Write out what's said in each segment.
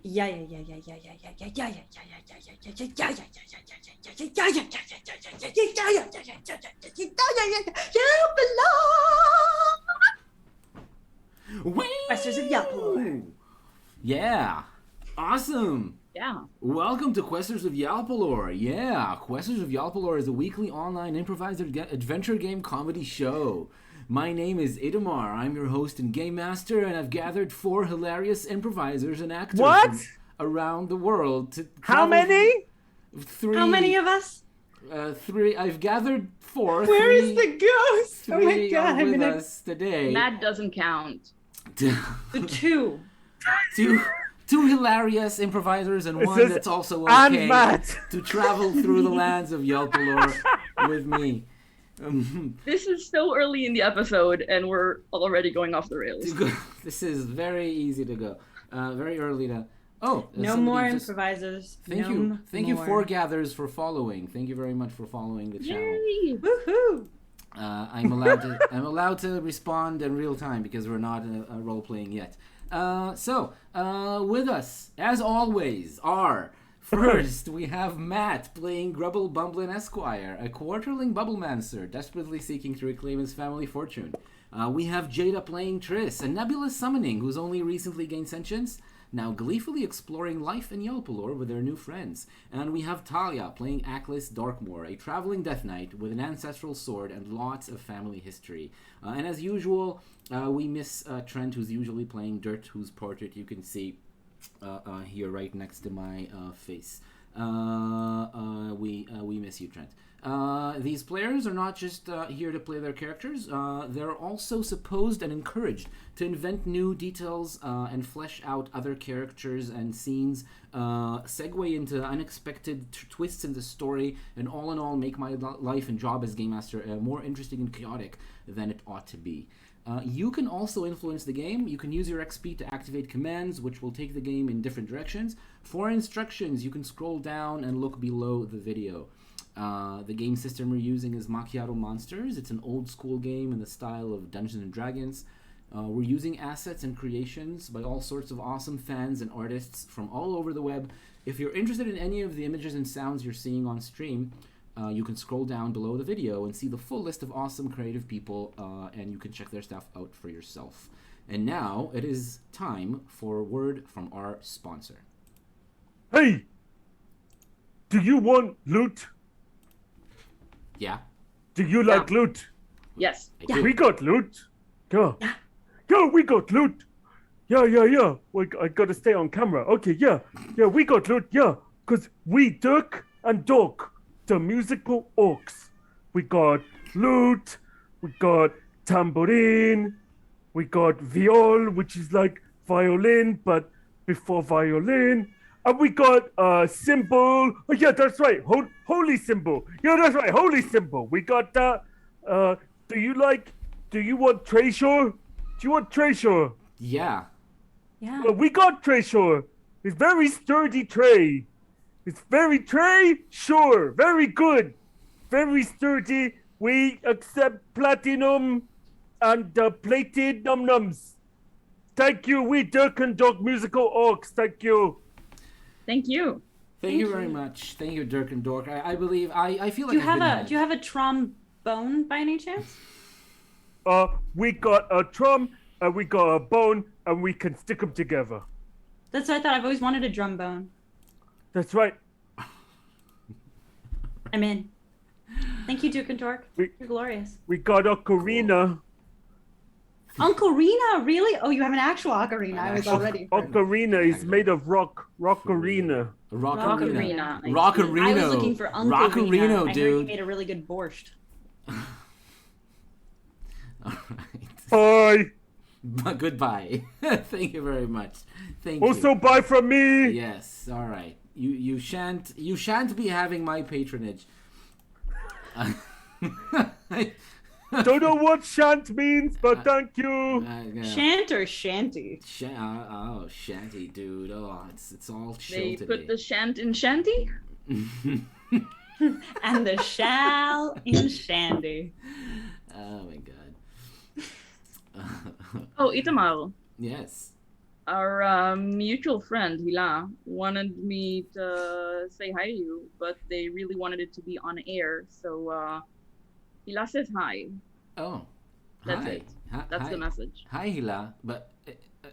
Questers of Yalpelor. Yeah. Awesome. Yeah. Welcome to Questers of Yalpelor. Yeah, Questers of Yalpelor is a weekly online improvised adventure game comedy show. My name is Itamar. I'm your host and game master, and I've gathered 4 hilarious improvisers and actors from around the world to How many? 3. How many of us? 3. I've gathered 4. Where 3, is the ghost? Oh my 3 god! are with us today. Matt doesn't count. The 2. Two hilarious improvisers and This one is that's also and okay Matt. to travel through the lands of Yalpelor with me. This is so early in the episode, and we're already going off the rails. This is very easy to go. Very early to... Oh, No more improvisers. Thank you. Thank you, Foregathers, for following. Thank you very much for following the channel. Yay! Woohoo! I'm allowed to respond in real time because we're not role playing yet. So with us, as always, are first we have Matt playing Grubble Bumblin Esquire, a quarterling bubblemancer desperately seeking to reclaim his family fortune. We have Jada playing Triss, a nebulous summoning who's only recently gained sentience, now gleefully exploring life in Yalpelor with their new friends. And we have Talia playing Aklis Darkmoor, a traveling death knight with an ancestral sword and lots of family history. And as usual, we miss Trent, who's usually playing Dirt, whose portrait you can see here right next to my face. We miss you, Trent. These players are not just here to play their characters, they're also supposed and encouraged to invent new details and flesh out other characters and scenes, segue into unexpected twists in the story, and all in all make my life and job as Game Master more interesting and chaotic than it ought to be. You can also influence the game. You can use your XP to activate commands, which will take the game in different directions. For instructions, you can scroll down and look below the video. The game system we're using is Macchiato Monsters. It's an old school game in the style of Dungeons & Dragons. We're using assets and creations by all sorts of awesome fans and artists from all over the web. If you're interested in any of the images and sounds you're seeing on stream, you can scroll down below the video and see the full list of awesome creative people, and you can check their stuff out for yourself. And now it is time for a word from our sponsor. Hey! Do you want loot? Yeah? Do you like loot? Yes. I do. We got loot. Yeah, we got loot. Yeah. I gotta stay on camera. Okay, yeah, we got loot, yeah. Cause we Dirk and Dog, the musical orcs. We got lute, we got tambourine, we got viol, which is like violin, but before violin. And we got symbol. Oh yeah, that's right. Holy symbol. Yeah, that's right. Holy symbol. We got that. Do you want treasure? Do you want treasure? Yeah. Yeah. We got treasure. It's very sturdy tray. It's very tray. Sure. Very good. Very sturdy. We accept platinum and plated num-nums. Thank you. We Dirk and Dog musical orcs. Thank you. Thank you. Thank you very much. Thank you, Dirk and Dork. I believe I feel like Do you have a trombone by any chance? We got a drum and we got a bone and we can stick them together. That's what I thought. I've always wanted a drum bone. That's right. I'm in. Thank you, Duke and Dork. You're glorious. We got ocarina. Ocarina, really? Oh, you have an actual ocarina. I was already. Ocarina is made of rockarina. Rockarina. Rockarino. I was looking for Uncle Rockarino, I dude. heard he made a really good borscht. Alright. Bye. Goodbye. Thank you very much. Thank you. Also bye from me. Yes, alright. You shan't be having my patronage. Don't know what shant means, but thank you. Shant or shanty? Shanty, dude. Oh, it's all chill They today. put the shant in shanty? And the shall in shandy. Oh my god. Oh, Itamar. Yes. Our mutual friend Hila wanted me to say hi to you, but they really wanted it to be on air. So Hila says hi. Oh, That's hi. it. That's the Hi. message. Hi, Hila. But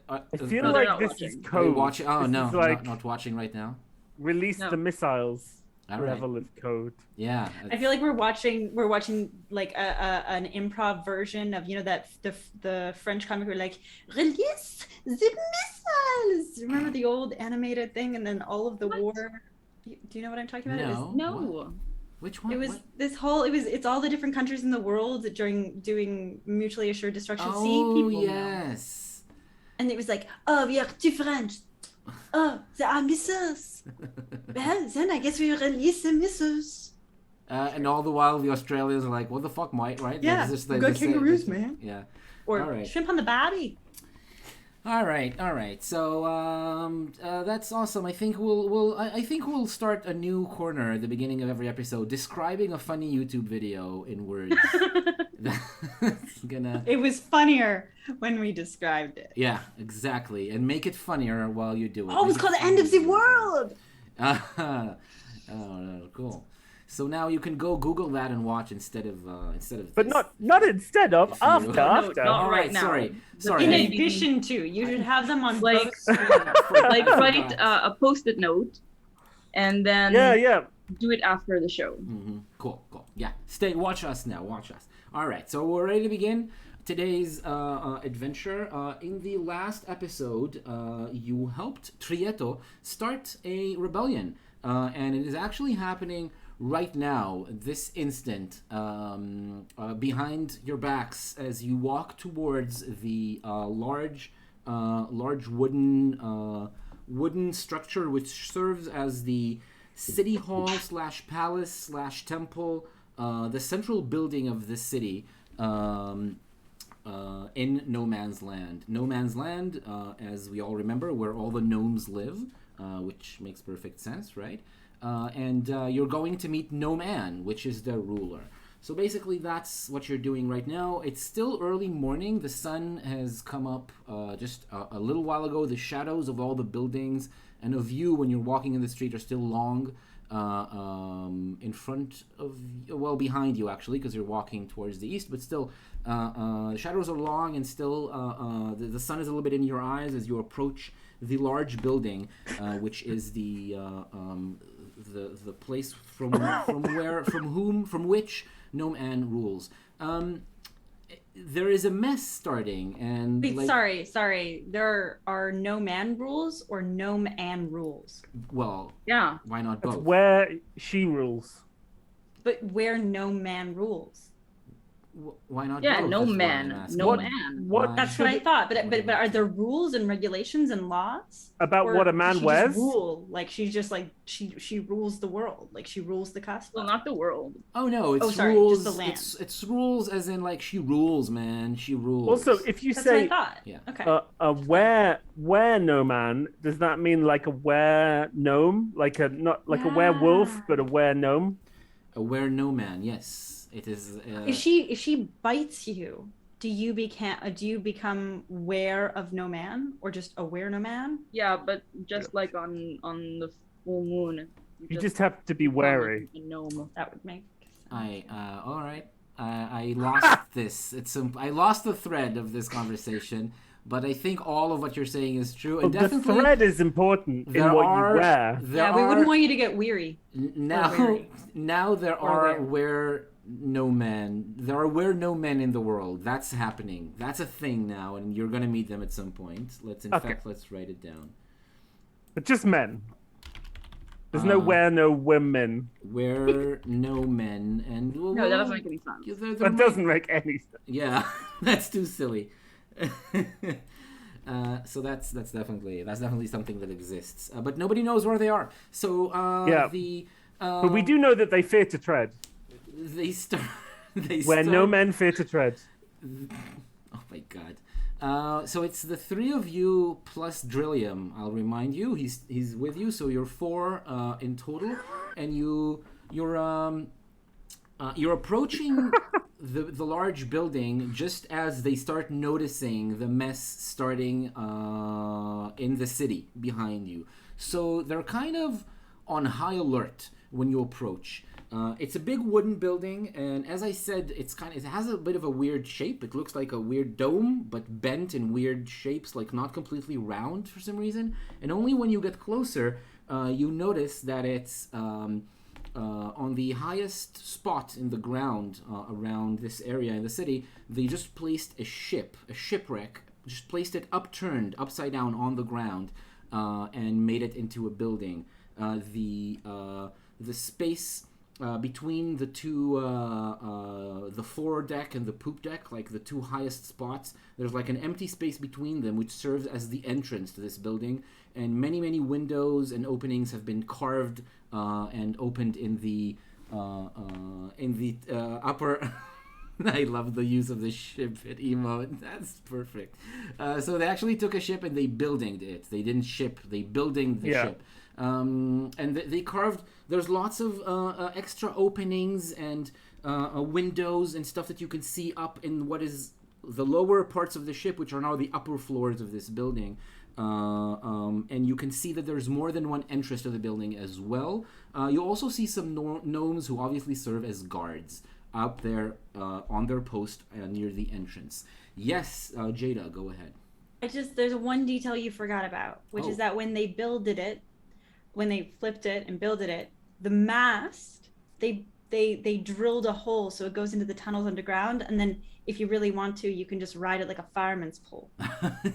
I feel No, they're like not this is watching. are you code. watching? Oh This no, is like not watching right now. release No. the missiles All right. level of code. Yeah. I feel like we're watching like an improv version of that the French comic where like release the missiles. Remember the old animated thing, and then all of the What? war. Do you know what I'm talking about? No. No. What? Which one? It was What? this whole. It's all the different countries in the world during doing mutually assured destruction. See, Oh people know. yes. And it was like, oh, we are too French. Oh, there are missiles. Well, then I guess we release the missiles. And all the while, the Australians are like, "What the fuck, mate?" Right? Yeah, Like, we got kangaroos, man. Yeah. Or All right. shrimp on the barbie. All right. So that's awesome. I think we'll start a new corner at the beginning of every episode, describing a funny YouTube video in words. That's gonna. It was funnier when we described it. Yeah, exactly, and make it funnier while you do it. Oh, it's Make it called the end of the funny. world. Oh, no, cool. So now you can go Google that and watch instead of But this. not instead of, If you- after, No, after. not All right now. Sorry. In Maybe- addition to, you should have them on Like- both screens. Like write a post-it note, and then Yeah. do it after the show. Cool. Yeah. Watch us now. Watch us. All right. So we're ready to begin today's adventure. In the last episode, you helped Trieto start a rebellion, and it is actually happening right now, this instant, behind your backs as you walk towards the large wooden structure which serves as the city hall / palace / temple, the central building of the city in No Man's Land. No Man's Land, as we all remember, where all the gnomes live, which makes perfect sense, right? And you're going to meet Gnome Ann, which is their ruler. So basically that's what you're doing right now. It's still early morning. The sun has come up just a little while ago. The shadows of all the buildings and of you when you're walking in the street are still long in front of, well, behind you actually, because you're walking towards the east, but still the shadows are long, and still the sun is a little bit in your eyes as you approach the large building, which is the place from which Gnome Ann rules. There is a mess starting, and Wait, sorry. There are no man rules or Gnome Ann rules. Well, Yeah. why not That's both? where she rules. But where no man rules. Why not Yeah, both? no That's why man, I'm asking. no What- man. What Why? That's what I should- thought. But are there rules and regulations and laws About Or what a does man she just wears? rule? Like she's just like she rules the world. Like she rules the cusp. Well, not the world. Oh no, it's sorry, rules. just the land. It's rules as in like she rules, man. She rules. Also, if you That's what I say thought. Yeah. Okay. a were no man, does that mean like a were gnome, like a not like a werewolf, but a were gnome? Aware no man. Yes, it is. if she bites you, do you become aware of no man or just aware no man? Yeah, but just like on the full moon, You just have to be wary. A gnome. That would make sense. All right. I lost this. I lost the thread of this conversation, but I think all of what you're saying is true, and The definitely thread is important in there what are- you wear. there We wouldn't are- want you to get weary. now weary. now there Or are aware. where no men there are where no men in the world. That's happening. That's a thing now, and you're gonna meet them at some point. Let's write it down. But just men. There's no where no women. Where no men, and well, No, that doesn't make any sense. there That might- doesn't make any sense. Yeah, that's too silly. So that's definitely something that exists, but nobody knows where they are. So Yeah. But we do know that they fear to tread. They start. They Where start, no men fear to tread. Oh my god. So it's the three of you plus Drillium. I'll remind you, he's with you, so you're four you're approaching the large building, just as they start noticing the mess starting in the city behind you. So they're kind of on high alert when you approach. It's a big wooden building, and as I said, it has a bit of a weird shape. It looks like a weird dome, but bent in weird shapes, like not completely round for some reason. And only when you get closer, you notice that it's on the highest spot in the ground around this area in the city. They just placed a shipwreck, just placed it upturned, upside down on the ground, and made it into a building. The space between the two, the fore deck and the poop deck, like the two highest spots, there's like an empty space between them, which serves as the entrance to this building. And many, many windows and openings have been carved and opened in the upper. I love the use of the ship at emote. That's perfect. So they actually took a ship and they buildinged it. They didn't ship. They buildinged the ship. And they carved. There's lots of extra openings and windows and stuff that you can see up in what is the lower parts of the ship, which are now the upper floors of this building. And you can see that there's more than one entrance to the building as well. You also see some gnomes who obviously serve as guards out there on their post near the entrance. Yes, Jada, go ahead. There's one detail you forgot about, which is that when they builded it, when they flipped it and builded it, the mast, they drilled a hole so it goes into the tunnels underground, and then if you really want to, you can just ride it like a fireman's pole.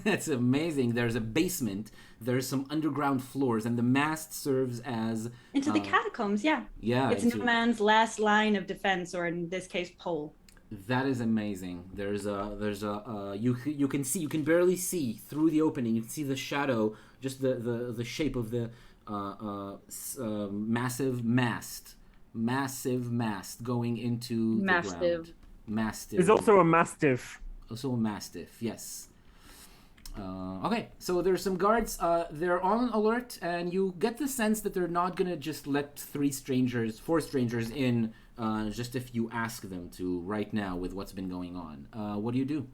That's amazing. There's a basement, there's some underground floors, and the mast serves as into the catacombs. Yeah, it's no man's last line of defense, or in this case, pole. That is amazing. There's a you can barely see through the opening. You can see the shadow, just the shape of the massive mast going into the ground. Mastiff. There's also a mastiff. Also a mastiff, yes. Okay, so there's some guards. They're on alert, and you get the sense that they're not gonna just let four strangers in, just if you ask them to right now with what's been going on. What do you do?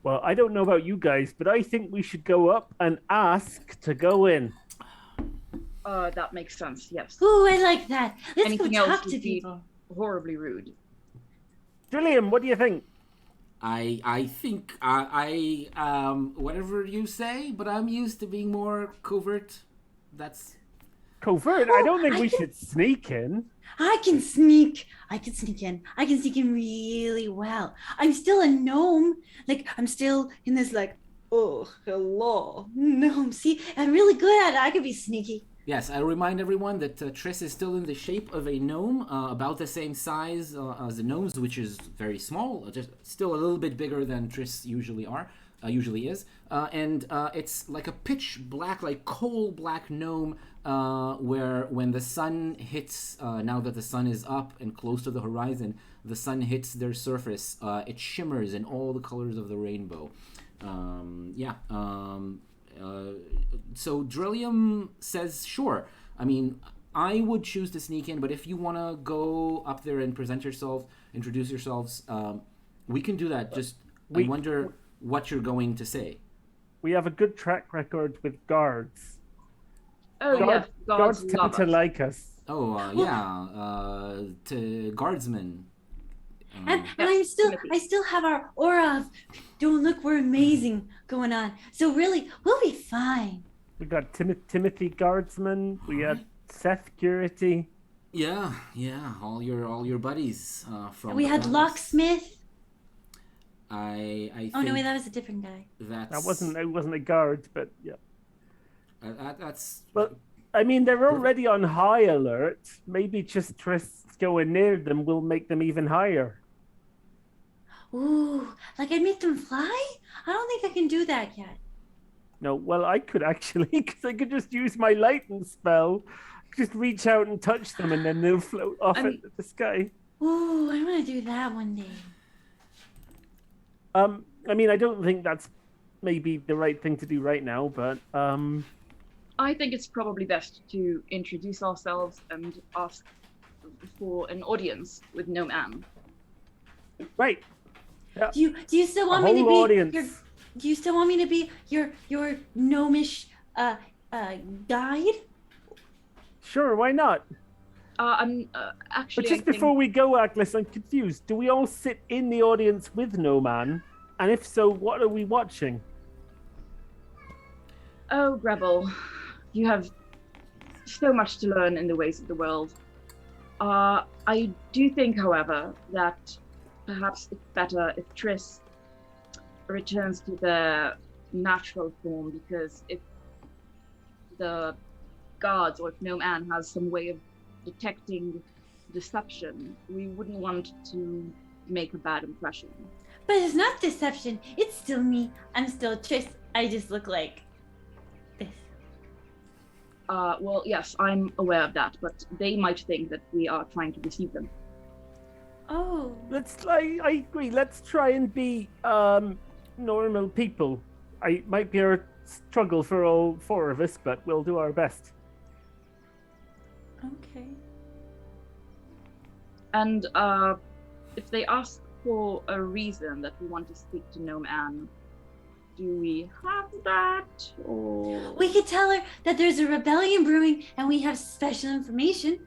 Well, I don't know about you guys, but I think we should go up and ask to go in. That makes sense, yes. Ooh, I like that. Let's Anything go else talk to would be people. horribly rude. Trillium, what do you think? I think whatever you say, but I'm used to being more covert. That's covert. I don't think we should sneak in. I can sneak in. I can sneak in really well. I'm still a gnome. Like, I'm still in this, like, oh, hello, gnome. See, I'm really good at it. I could be sneaky. Yes, I remind everyone that Triss is still in the shape of a gnome, about the same size as the gnomes, which is very small, just still a little bit bigger than Triss usually is. And it's like a pitch black, like coal black gnome, where when the sun hits, now that the sun is up and close to the horizon, the sun hits their surface, it shimmers in all the colors of the rainbow. So Drillium says, sure. I mean, I would choose to sneak in, but if you want to go up there and present yourself, introduce yourselves, we can do that. I wonder what you're going to say. We have a good track record with guards. Oh, guards tend to like us. To guardsmen. And I still have our aura of, don't look, we're amazing going on. So really, we'll be fine. We got Timothy Guardsman. We had Seth Curity. Yeah, all your buddies from. And we had Locksmith. I think oh no, wait, that was a different guy. It wasn't a guard, but yeah. That's. But I mean, they're already on high alert. Maybe just Triss going near them will make them even higher. Ooh, like I'd make them fly? I don't think I can do that yet. No, well, I could actually, because I could just use my lightning spell, just reach out and touch them, and then they'll float off into the sky. Ooh, I want to do that one day. I mean, I don't think that's maybe the right thing to do right now, but I think it's probably best to introduce ourselves and ask for an audience with Gnome Ann. Right. Yeah. Do you still A want me to whole be audience. your? Do you still want me to be your gnomish guide? Sure, why not? I'm But actually. just I think, before we go, Agnes, I'm confused. Do we all sit in the audience with Gnome Ann? And if so, what are we watching? Oh, Grebel, you have so much to learn in the ways of the world. I do think, however, that perhaps it's better if Triss returns to their natural form, because if the guards or if Gnome Ann has some way of detecting deception, we wouldn't want to make a bad impression. But it's not deception. It's still me. I'm still Triss. I just look like this. Well, yes, I'm aware of that, but they might think that we are trying to deceive them. Oh. I agree. Let's try and be normal people. It might be a struggle for all four of us, but we'll do our best. Okay. And if they ask for a reason that we want to speak to Gnome Ann, do we have that? Or We could tell her that there's a rebellion brewing and we have special information.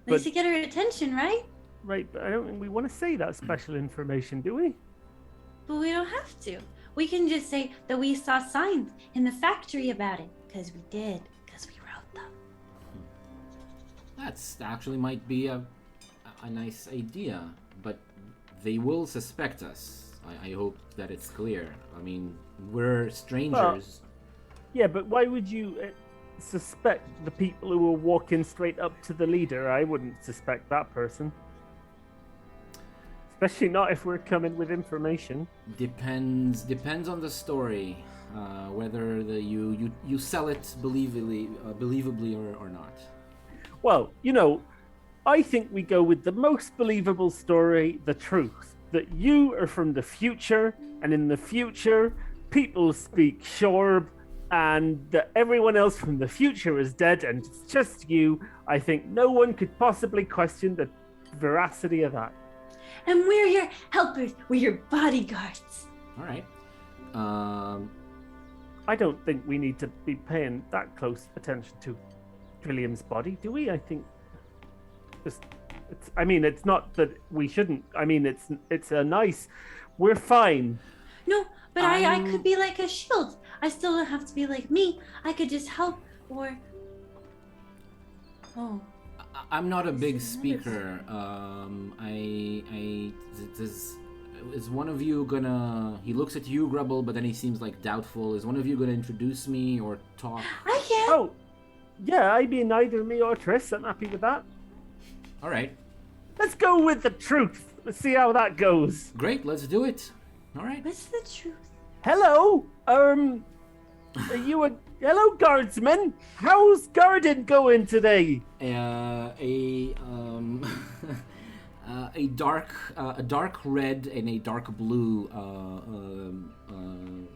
At least to get her attention, right? Right, but I don't think we want to say that special information, do we? But we don't have to. We can just say that we saw signs in the factory about it. Because we did. Because we wrote them. That's actually might be a nice idea, but they will suspect us. I hope that it's clear. I mean, we're strangers. Yeah, but why would you suspect the people who are walking straight up to the leader? I wouldn't suspect that person. Especially not if we're coming with information. Depends on the story, whether you sell it believably or not. Well, you know, I think we go with the most believable story, the truth. That you are from the future, and in the future, people speak Shorb, and that everyone else from the future is dead, and it's just you. I think no one could possibly question the veracity of that. And we're your helpers. We're your bodyguards. All right. I don't think we need to be paying that close attention to Trillium's body, do we? I think it's not that we shouldn't. I mean, it's a nice. We're fine. No, but I could be like a shield. I still don't have to be like me. I could just help or... Oh. I'm not a big This is speaker. Is one of you gonna... He looks at you, Grubble, but then he seems like doubtful. Is one of you gonna introduce me or talk? I can. Oh, yeah, I mean, either me or Triss. I'm happy with that. All right. Let's go with the truth. Let's see how that goes. Great, let's do it. All right. What's the truth? Hello, are you a... Hello, guardsman. How's guarding going today? A dark red and a dark blue,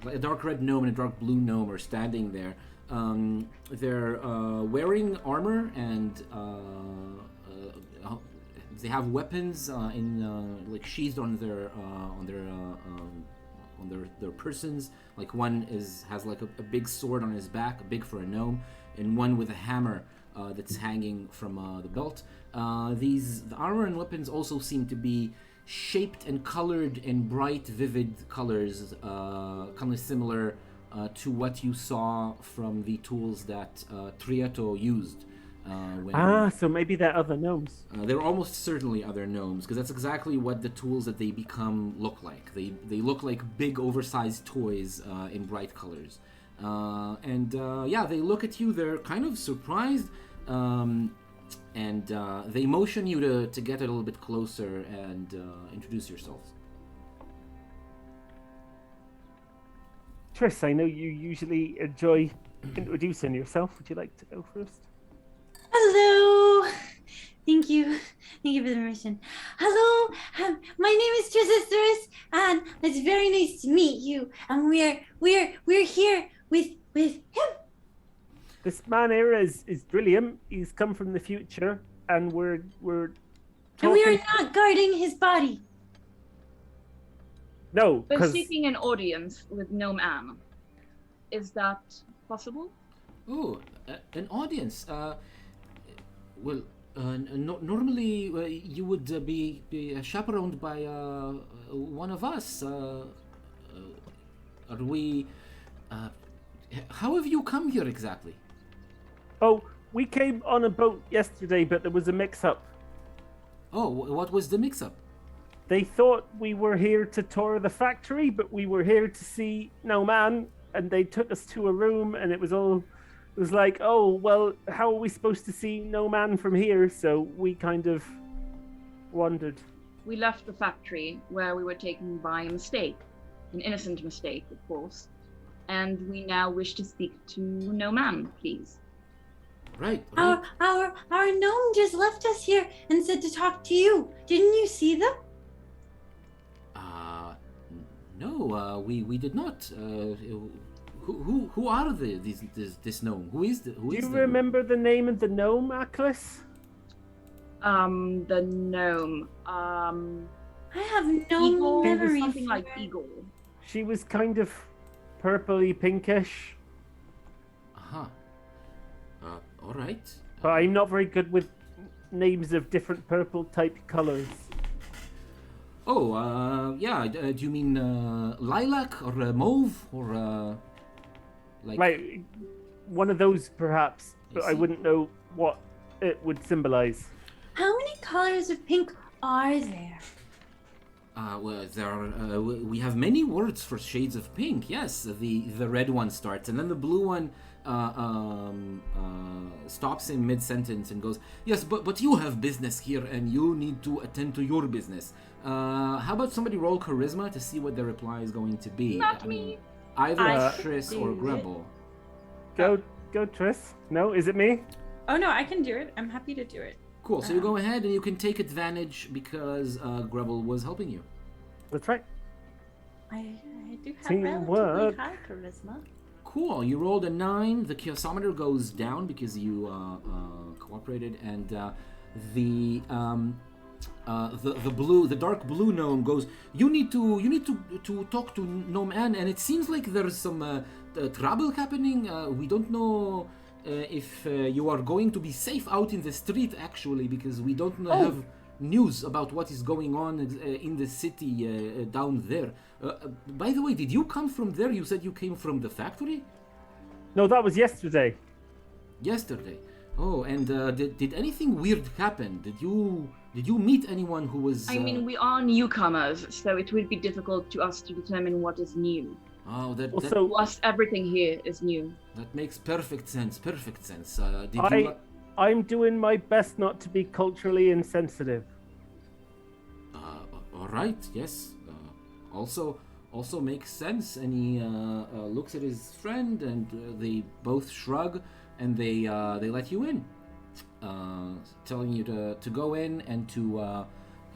a dark red gnome and a dark blue gnome are standing there. They're wearing armor and they have weapons like sheathed on their persons. Like one has like a big sword on his back, big for a gnome, and one with a hammer that's hanging from the belt. The armor and weapons also seem to be shaped and colored in bright, vivid colors, kind of similar to what you saw from the tools that Triato used. So maybe they're other gnomes. They're almost certainly other gnomes, because that's exactly what the tools that they become look like. They look like big, oversized toys in bright colors. They look at you. They're kind of surprised, and they motion you to get a little bit closer and introduce yourselves. Triss, I know you usually enjoy introducing yourself. Would you like to go first? Hello. Thank you. Thank you for the permission. Hello. My name is Triss, and it's very nice to meet you. And we're here with him. This man here is Brilliant. He's come from the future, and we're And we are talking. not guarding his body. No, We're because seeking an audience with Gnome Ann. Is that possible? Oh, an audience. Well, normally you would be chaperoned by one of us. Are we? How have you come here exactly? oh, we came on a boat yesterday, but there was a mix-up. Oh, what was the mix-up? They thought we were here to tour the factory, but we were here to see Gnome Ann, and they took us to a room, and it was like, oh, well, how are we supposed to see Gnome Ann from here? So we kind of wondered. We left the factory where we were taken by a mistake, an innocent mistake, of course, and we now wish to speak to Gnome Ann, please. Right. Our gnome just left us here and said to talk to you. Didn't you see them? No, we did not. Who are this gnome? Who is Do you remember the name of the gnome, Aklis? The gnome. I have no Eagle. memory. Something for like it. eagle. She was kind of purpley pinkish, Uh-huh. All right. but I'm not very good with names of different purple type colors. Oh, yeah. Do you mean lilac or mauve or Like one of those, perhaps, but I see. wouldn't know what it would symbolize. How many colors of pink are there? Well, there are. We have many words for shades of pink. Yes, the red one starts, and then the blue one stops in mid-sentence and goes, "Yes, but you have business here, and you need to attend to your business." How about somebody roll charisma to see what the reply is going to be? Not me. Either I Triss or do Grebel. Go, Triss. No, is it me? Oh no, I can do it. I'm happy to do it. Cool. So you go ahead and you can take advantage because Grebel was helping you. That's right. I do have Teamwork. relatively high charisma. Cool. You rolled a 9. The chaosometer goes down because you cooperated, and the dark blue gnome goes. You need to talk to Gnome Ann, and it seems like there's some trouble happening. We don't know if you are going to be safe out in the street, actually, because we don't have news about what is going on in the city down there. By the way, did you come from there? You said you came from the factory? No, that was yesterday. Yesterday. Oh, and did anything weird happen? Did you meet anyone who was? I mean, we are newcomers, so it would be difficult to us to determine what is new. Oh, Also, To us, everything here is new. that makes perfect sense. Perfect sense. I'm doing my best not to be culturally insensitive. All right. Yes. Also makes sense. And he looks at his friend, and they both shrug, and they let you in, telling you to go in and to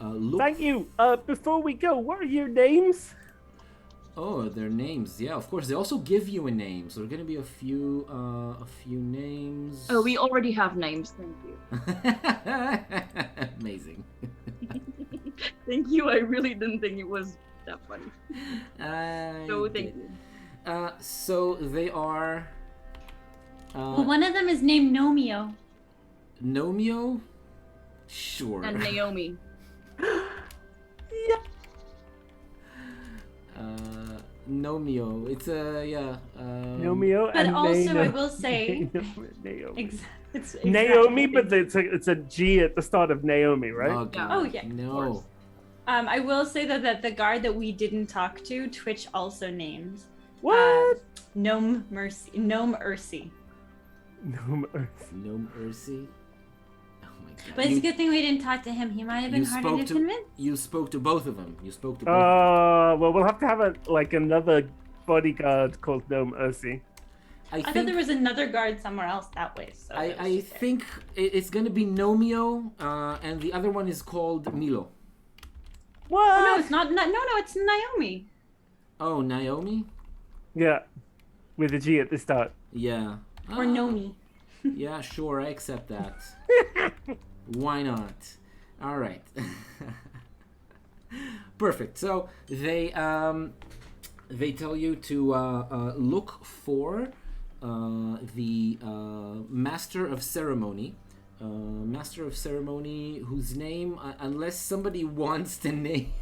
look. Thank you. Before we go, what are your names? Oh, their names. Yeah, of course. They also give you a name, so there are gonna be a few names. Oh, we already have names, thank you. Amazing. Thank you, I really didn't think it was that funny. So thank you. So they are. Well, one of them is named Nomeo. Nomeo? Sure. And Naomi. Nomeo. It's Nomeo But and also, I will say, Naomi. it's Naomi, exactly- but it's a G at the start of Naomi, right? Oh, God, Oh, yeah, of No. course. I will say that the guard that we didn't talk to, Twitch also named What? Gnome Ursi. Gnome Gnome Ursi. Oh my God. But it's a good thing we didn't talk to him. He might have been harder to convince. You spoke to both of them. You spoke to both. Well, we'll have to have another bodyguard called Gnome Ursi. I I thought there was another guard somewhere else that way. So it was I just there. think it's gonna be Nomeo, and the other one is called Milo. What? Oh, no, it's not. No, it's Naomi. Oh, Naomi? Yeah, with a G at the start. Yeah. Or Ah, Nomi. Yeah, sure, I accept that. Why not? All right. Perfect. So they tell you to look for the master of ceremony. Master of ceremony, whose name, unless somebody wants to name.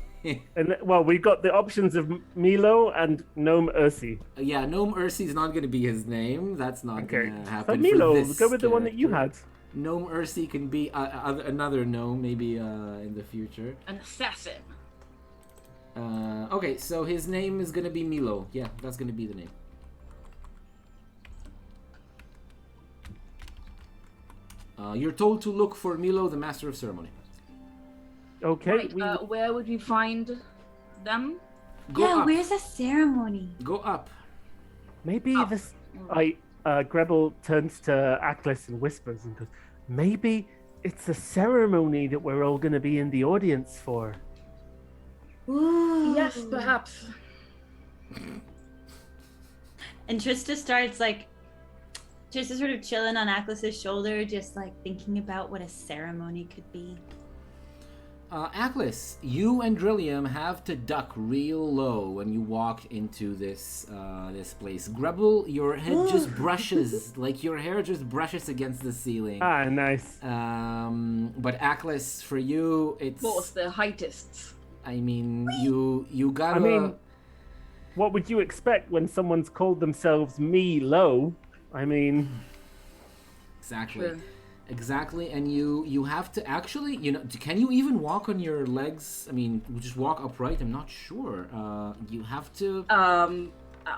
And well, we've got the options of Milo and Gnome Ursi. Yeah, Gnome Ursi is not going to be his name. That's not Okay. going to So happen. Milo, for this go with the one that you character. had. Gnome Ursi can be another gnome, maybe in the future. An assassin. Okay, so his name is going to be Milo. Yeah, that's going to be the name. You're told to look for Milo, the Master of Ceremony. Okay. Right, where would we find them? Go up. where's the ceremony? Go up. Maybe Up. this. Gretel turns to Aklis and whispers and goes, "Maybe it's a ceremony that we're all going to be in the audience for." Ooh. Yes, perhaps. And Trista starts like, Trista sort of chilling on Aklis's shoulder, just like thinking about what a ceremony could be. Aklis, you and Drillium have to duck real low when you walk into this place. Grebel, your head just brushes, like your hair just brushes against the ceiling. Ah, nice. But Aklis, for you, it's. Of course, the heightest. I mean, you gotta. I mean, what would you expect when someone's called themselves Milo? I mean, Exactly. True. Exactly, and you have to actually, can you even walk on your legs? I mean, just walk upright? I'm not sure. You have to.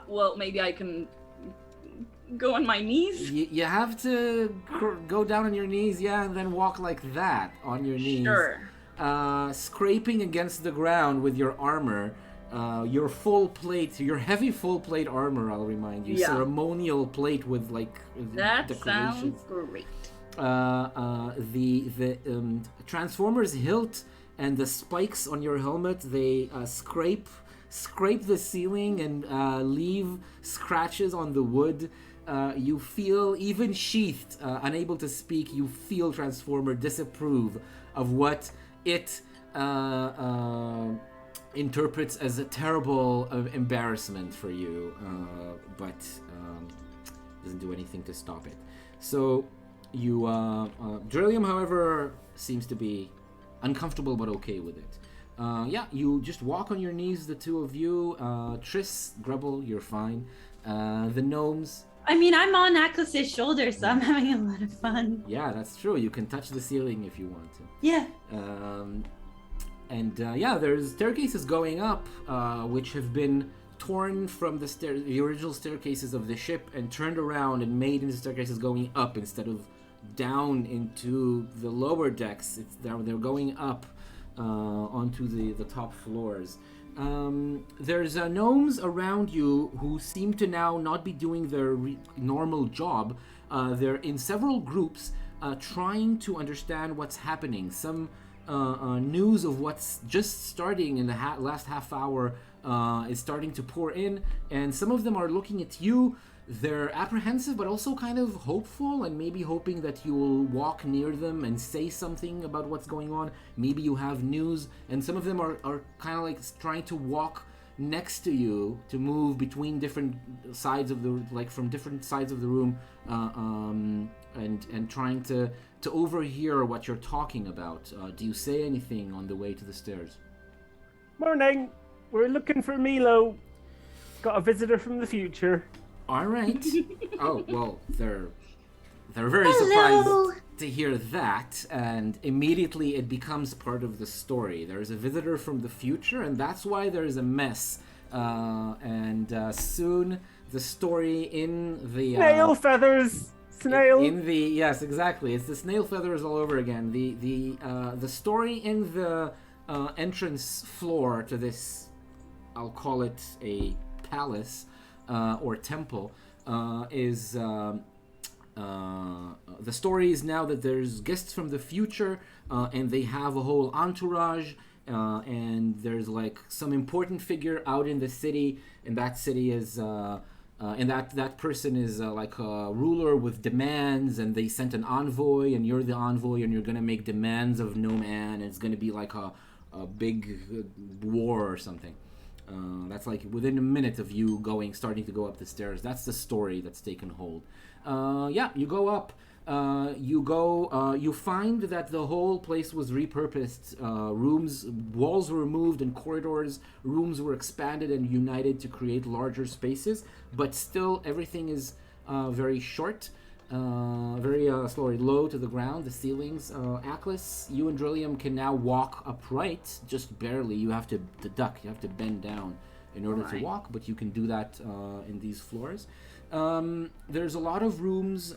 Well, maybe I can go on my knees. You have to go down on your knees, yeah, and then walk like that on your knees. Sure. Scraping against the ground with your armor. Your full plate, your heavy full plate armor, I'll remind you. Yeah. Ceremonial plate with That decorations. sounds great. The Transformer's hilt and the spikes on your helmet, they scrape the ceiling and leave scratches on the wood. You feel, even sheathed, unable to speak, you feel Transformer disapprove of what it interprets as a terrible embarrassment for you, but doesn't do anything to stop it. So you, Drillium, however, seems to be uncomfortable but okay with it. You just walk on your knees, the two of you. Triss, Grubble, you're fine. The gnomes. I mean, I'm on Aklis's shoulder, so I'm having a lot of fun. Yeah, that's true. You can touch the ceiling if you want to. Yeah. There's staircases going up, which have been torn from the original staircases of the ship and turned around and made into staircases going up instead of down into the lower decks. They're going up onto the top floors. There's gnomes around you who seem to now not be doing their normal job. They're in several groups trying to understand what's happening. Some news of what's just starting in the last half hour is starting to pour in, and some of them are looking at you. They're apprehensive but also kind of hopeful, and maybe hoping that you'll walk near them and say something about what's going on. Maybe you have news, and some of them are kind of like trying to walk next to you to move between different sides of from different sides of the room, and trying to overhear what you're talking about. Do you say anything on the way to the stairs? morning. We're looking for Milo. Got a visitor from the future. All right. Oh, well, they're very Hello. surprised to hear that, and immediately it becomes part of the story. There's a visitor from the future, and that's why there's a mess. Soon the story in the Snail feathers. Snail. Yes, exactly. It's the snail feathers all over again. The story in the entrance floor to this, I'll call it a palace or temple, is the story is now that there's guests from the future, and they have a whole entourage, and there's like some important figure out in the city, and that city is And that person is like a ruler with demands, and they sent an envoy, and you're the envoy, and you're gonna make demands of Gnome Ann, and it's gonna be like a big war or something. That's like within a minute of you starting to go up the stairs. That's the story that's taken hold. Yeah, you go up. You find that the whole place was repurposed. Walls were removed, and corridors, rooms were expanded and united to create larger spaces. But still, everything is very short, very low to the ground. The ceilings. Atlas, you and Drillium can now walk upright, just barely. You have to duck. You have to bend down in order to walk, but you can do that in these floors. There's a lot of rooms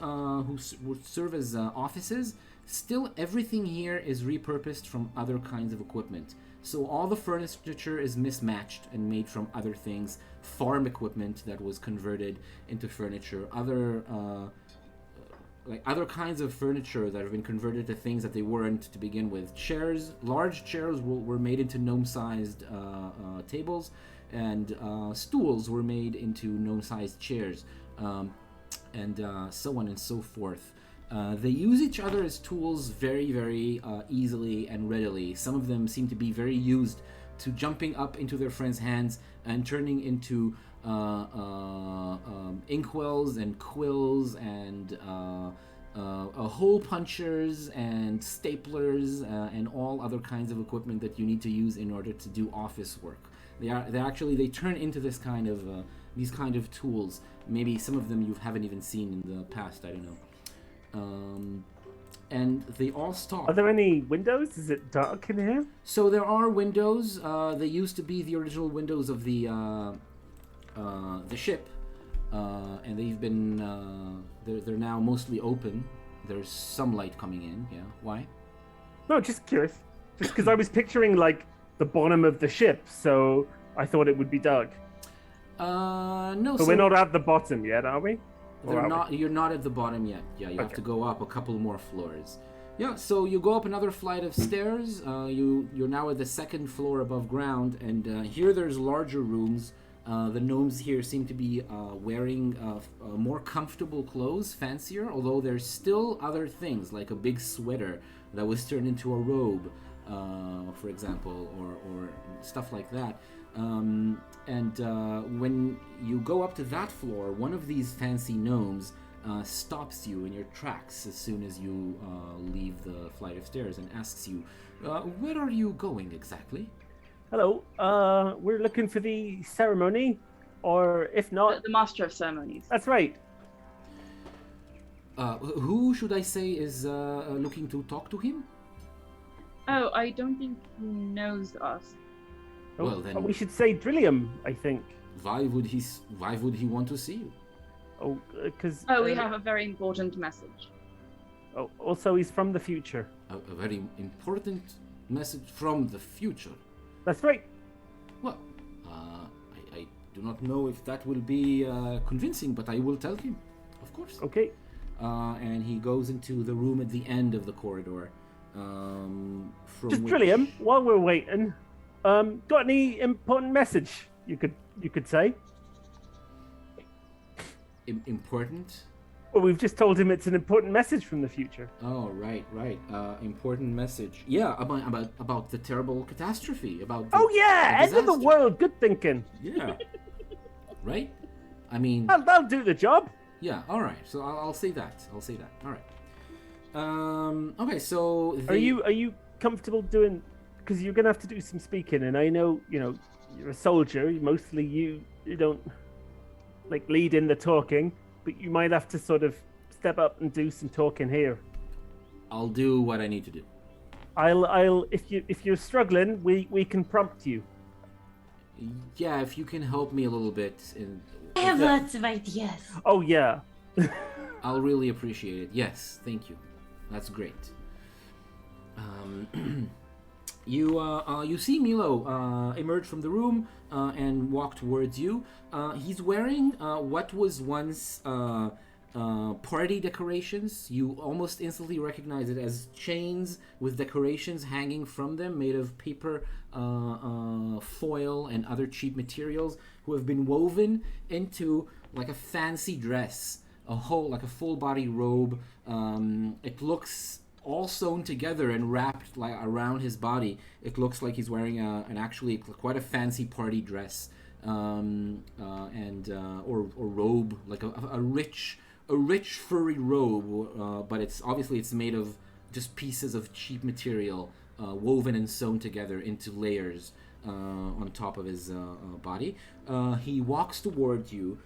would serve as offices. Still, everything here is repurposed from other kinds of equipment. So all the furniture is mismatched and made from other things. Farm equipment that was converted into furniture. Other kinds of furniture that have been converted to things that they weren't to begin with. Large chairs were made into gnome-sized tables, and stools were made into gnome-sized chairs, and so on and so forth. They use each other as tools very, very easily and readily. Some of them seem to be very used to jumping up into their friends' hands and turning into inkwells and quills and hole punchers and staplers and all other kinds of equipment that you need to use in order to do office work. They turn into this kind of these kind of tools. Maybe some of them you haven't even seen in the past. I don't know. And they all stop. Are there any windows? Is it dark in here? So there are windows. They used to be the original windows of the ship, and they've been they're now mostly open. There's some light coming in. Yeah. Why? No, just curious. Just because I was picturing like the bottom of the ship, so I thought it would be dark. No. But we're not at the bottom yet, are we? You're not at the bottom yet. Yeah, you have to go up a couple more floors. Yeah, so you go up another flight of stairs. You're now at the second floor above ground, and here there's larger rooms. The gnomes here seem to be wearing more comfortable clothes, fancier, although there's still other things, like a big sweater that was turned into a robe, for example, or stuff like that. When you go up to that floor, one of these fancy gnomes stops you in your tracks as soon as you leave the flight of stairs and asks you, where are you going exactly? Hello, we're looking for the ceremony, or if not... The Master of Ceremonies. That's right. Who should I say is looking to talk to him? Oh, I don't think he knows us. Well, then we should say Drillium, I think. Why would he want to see you? Oh, because... we have a very important message. Oh, also he's from the future. A very important message from the future. That's right. Well, I do not know if that will be convincing, but I will tell him, of course. Okay. And he goes into the room at the end of the corridor. Trillium, while we're waiting, got any important message you could say? Important? Well, we've just told him it's an important message from the future. Oh, right. Important message. Yeah, about the terrible catastrophe. About end of the world. Good thinking. Yeah. Right? I mean, that'll do the job. Yeah. All right. So I'll say that. All right. Okay. So are you comfortable doing? Because you're gonna have to do some speaking, and I know you're a soldier. Mostly you don't like lead in the talking. But you might have to sort of step up and do some talking here. I'll do what I need to do. I'll if you're struggling, we can prompt you. Yeah, if you can help me a little bit. I have lots of ideas. Oh yeah. I'll really appreciate it. Yes, thank you. That's great. You see Milo emerge from the room and walk towards you. He's wearing what was once party decorations. You almost instantly recognize it as chains with decorations hanging from them, made of paper, foil, and other cheap materials, who have been woven into like a fancy dress, like a full body robe. It looks all sewn together and wrapped like around his body. It looks like he's wearing an actually quite a fancy party dress, or robe, like a rich furry robe, but it's made of just pieces of cheap material, woven and sewn together into layers on top of his body. He walks toward you.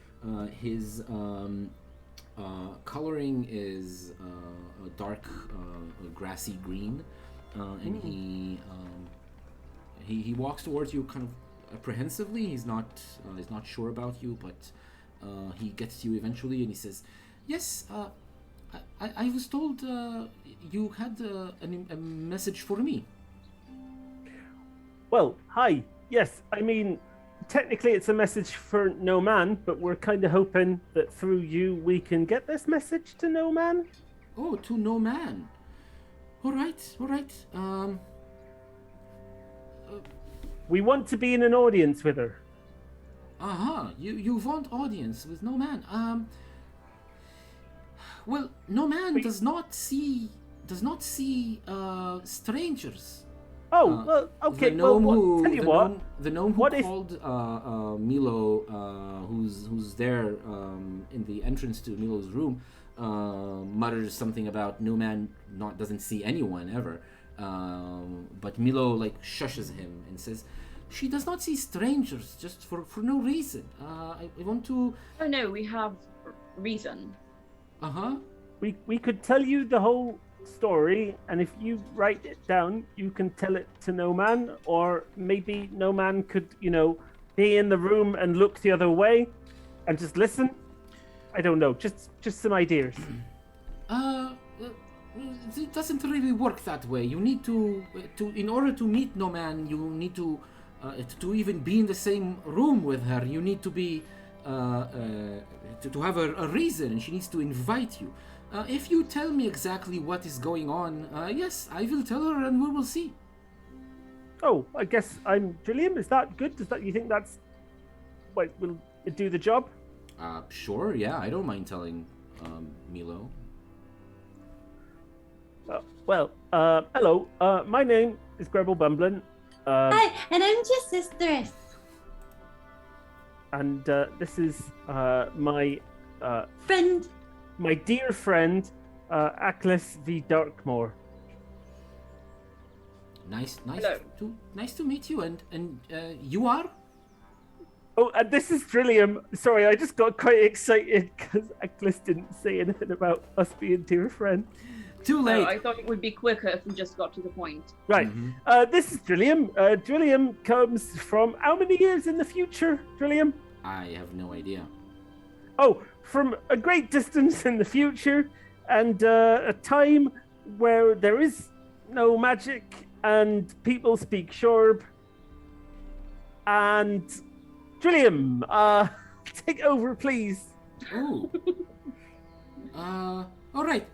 His coloring is a dark grassy green, and he walks towards you kind of apprehensively. He's not sure about you, but he gets to you eventually, and he says, "Yes, I was told you had a message for me." Well, hi. Yes, I mean, technically it's a message for Gnome Ann, but we're kind of hoping that through you we can get this message to Gnome Ann. Oh, to Gnome Ann. All right. We want to be in an audience with her. You want audience with Gnome Ann. Well, Gnome Ann does not see strangers. Oh, well, okay. The gnome the gnome who what if- called Milo, who's there in the entrance to Milo's room, mutters something about Gnome Ann doesn't see anyone ever. But Milo like shushes him and says, "She does not see strangers just for no reason. I want to." Oh no, we have reason. We could tell you the whole story, and if you write it down, you can tell it to Gnome Ann, or maybe Gnome Ann could, be in the room and look the other way and just listen. I don't know, just some ideas. It doesn't really work that way. You need to in order to meet Gnome Ann, you need to even be in the same room with her. You need to be to have a reason, and she needs to invite you. If you tell me exactly what is going on, yes, I will tell her, and we will see. Oh, I guess I'm Trillium. Is that good? You think that's will it do the job? Sure, yeah, I don't mind telling Milo. Hello. My name is Grebel Bumblin. Hi, and I'm just Sistress. And this is my Friend. my dear friend, Aklis V. Darkmoor. Nice Hello. to meet you. And you are? Oh, and this is Trillium. Sorry, I just got quite excited because Aklis didn't say anything about us being dear friends. Too late. No, I thought it would be quicker if we just got to the point. Right. This is Trillium. Trillium comes from how many years in the future, Trillium? I have no idea. Oh, from a great distance in the future, and a time where there is no magic and people speak Shorb. And Trillium, take over, please. Oh. All right.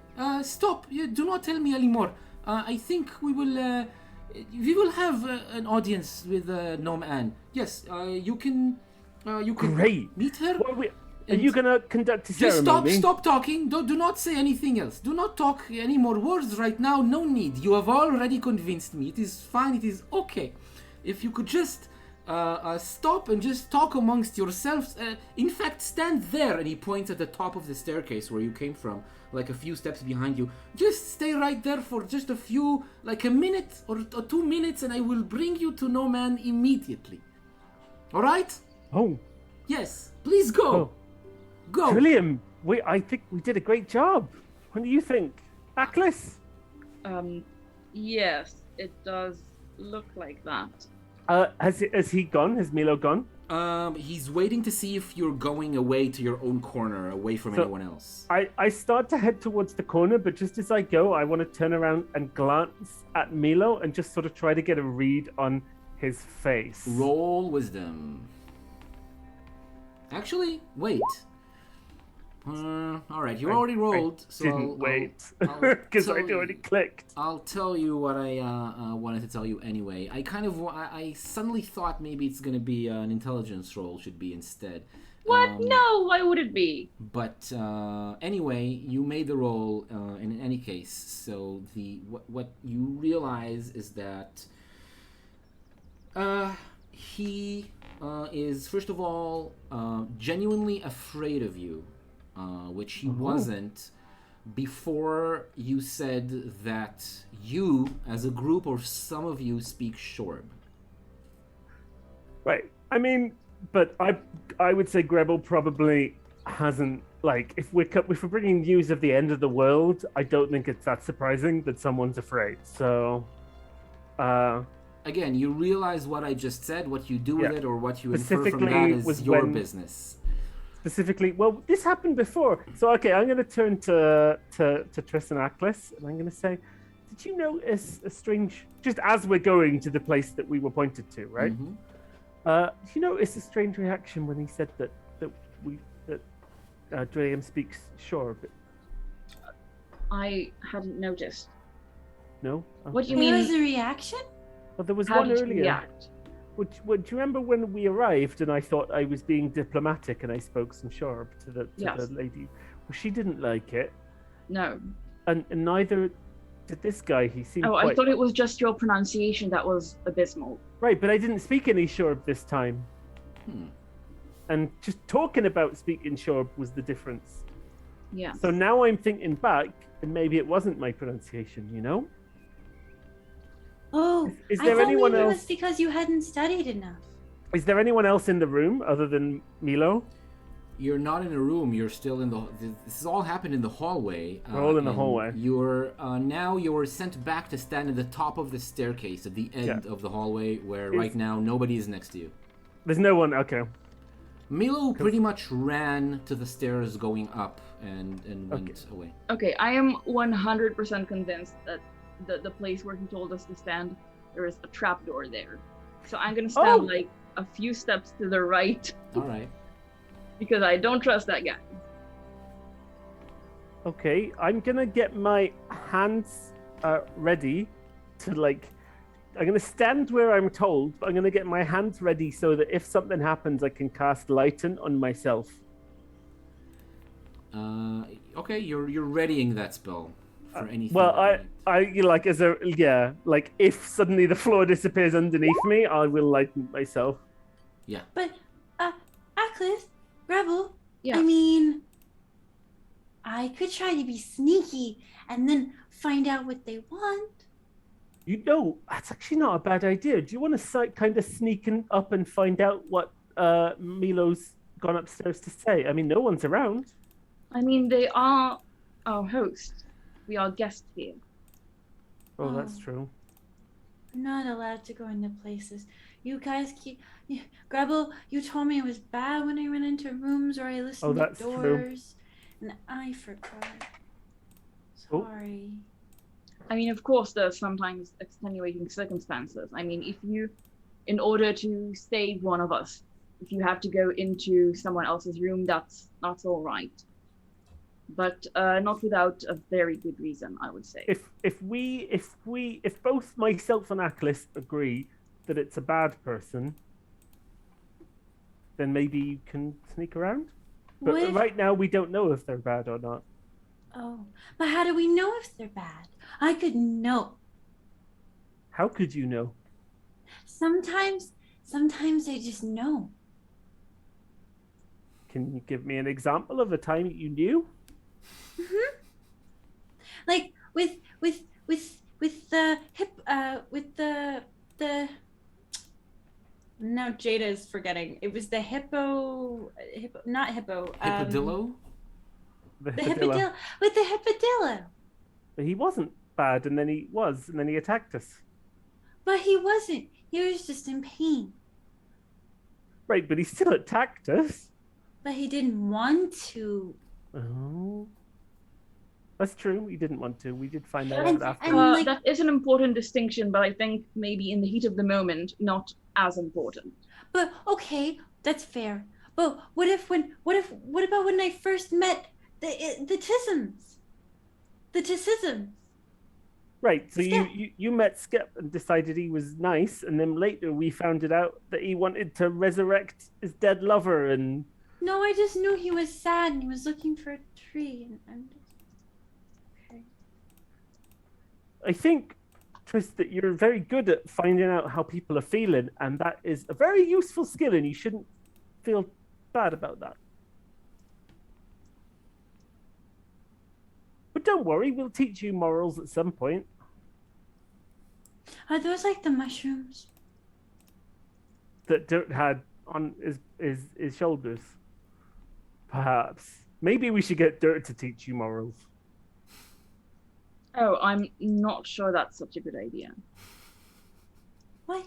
Stop. You do not tell me anymore. I think we will have an audience with Gnome Ann. Yes. You can Great. meet her. Are you gonna conduct a Just ceremony? stop talking. Do not say anything else. Do not talk any more words right now. No need. You have already convinced me. It is fine. It is okay. If you could just stop and just talk amongst yourselves. In fact, stand there. And he points at the top of the staircase where you came from, like a few steps behind you. Just stay right there for just a few, like a minute or 2 minutes, and I will bring you to Gnome Ann immediately. All right? Oh, Yes. Please go. Oh. Go. Trillium, I think we did a great job. What do you think, Aklis? Yes, it does look like that. Has he gone? Has Milo gone? He's waiting to see if you're going away to your own corner, away from So- anyone else. I start to head towards the corner, but just as I go, I want to turn around and glance at Milo and just sort of try to get a read on his face. Roll wisdom. Actually, wait. All right, you already rolled, so Didn't wait because I'd already clicked. I'll tell you what I wanted to tell you anyway. I suddenly thought maybe it's gonna be an intelligence roll should be instead. What? No, why would it be? But anyway, you made the roll in any case. So what you realize is that he is first of all genuinely afraid of you, which he wasn't before you said that you, as a group, or some of you, speak Shorb. Right. I mean, but I would say Grebel probably hasn't, like, if we're bringing news of the end of the world, I don't think it's that surprising that someone's afraid. So, again, you realize what I just said. What you do with it, or what you infer from Specifically that, is was your when- business. Specifically, well, this happened before. So, okay, I'm going to turn to Tristan Ackles, and I'm going to say, did you notice a strange, just as we're going to the place that we were pointed to, right? Mhm. Did you notice a strange reaction when he said that Graham speaks Shorb? I hadn't noticed. No? What do you There mean? was a reaction? Well, there was How one did you earlier. react? Do you remember when we arrived and I thought I was being diplomatic and I spoke some Shorb to the Yes. lady? Well, she didn't like it, No. and neither did this guy. He seemed Oh, quite... I thought it was just your pronunciation that was abysmal. Right, but I didn't speak any Shorb this time. And just talking about speaking Shorb was the difference. Yeah. So now I'm thinking back, and maybe it wasn't my pronunciation, you know? Oh, Is I there thought anyone maybe it else? was because you hadn't studied enough. Is there anyone else in the room other than Milo? You're not in a room. You're still in the. This has all happened in the hallway. We're all in the and hallway. You're now you're sent back to stand at the top of the staircase at the end of the hallway, where right now nobody is next to you. There's no one. Okay. Milo pretty much ran to the stairs going up and went away. Okay, I am 100% convinced that the place where he told us to stand, there is a trapdoor there. So I'm gonna stand like a few steps to the right All right. because I don't trust that guy. Okay, I'm gonna get my hands ready to I'm gonna stand where I'm told, but I'm gonna get my hands ready so that if something happens, I can cast Lighten on myself. Okay, you're readying that spell for anything. Well, that if suddenly the floor disappears underneath me, I will lighten myself. Yeah. But, Ackles, Rebel, Yeah. I mean, I could try to be sneaky and then find out what they want. You know, that's actually not a bad idea. Do you want to kind of sneak up and find out what Milo's gone upstairs to say? I mean, no one's around. I mean, they are our host. We are guests here. Oh, that's true. I'm not allowed to go into places. You guys keep... Rebel, you told me it was bad when I went into rooms or I listened to that's true. doors. And I forgot. Oh. Sorry. I mean, of course, there's sometimes extenuating circumstances. I mean, in order to save one of us, if you have to go into someone else's room, that's all right. But not without a very good reason, I would say. If both myself and Ackles agree that it's a bad person, then maybe you can sneak around. But What if- right now, we don't know if they're bad or not. Oh, but how do we know if they're bad? I could know. How could you know? Sometimes I just know. Can you give me an example of a time that you knew? Like with the now Jada is forgetting. It was the not hippo. Hippodillo? The The hippodillo. hippodillo. With the hippodillo. But he wasn't bad, and then he was, and then he attacked us. But he wasn't. He was just in pain. Right, but he still attacked us. But he didn't want to. Oh. That's true. We didn't want to. We did find out And- after. and- like- That is an important distinction, but I think maybe in the heat of the moment, not as important. But okay, that's fair. But what about when I first met the Tisms? The Tisms. Right, so Skip. you met Skip and decided he was nice, and then later we found it out that he wanted to resurrect his dead lover, and No, I just knew he was sad and he was looking for a tree, and I'm just okay. I think, Tris, that you're very good at finding out how people are feeling, and that is a very useful skill, and you shouldn't feel bad about that. But don't worry, we'll teach you morals at some point. Are those like the mushrooms? That Dirt had on his shoulders. Perhaps. Maybe we should get Dirt to teach you morals. Oh, I'm not sure that's such a good idea. What?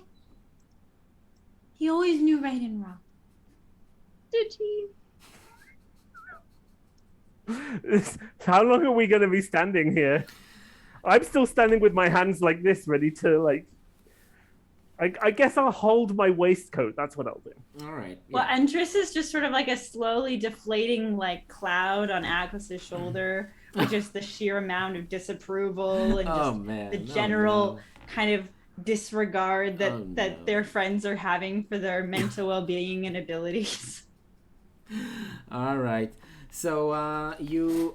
He always knew right and wrong. Did he? How long are we going to be standing here? I'm still standing with my hands like this, ready to like. I guess I'll hold my waistcoat. That's what I'll do. All right. Well, and Triss is just sort of like a slowly deflating like cloud on Atlas's shoulder, with just the sheer amount of disapproval and just the general kind of disregard that their friends are having for their mental well-being and abilities. All right. So you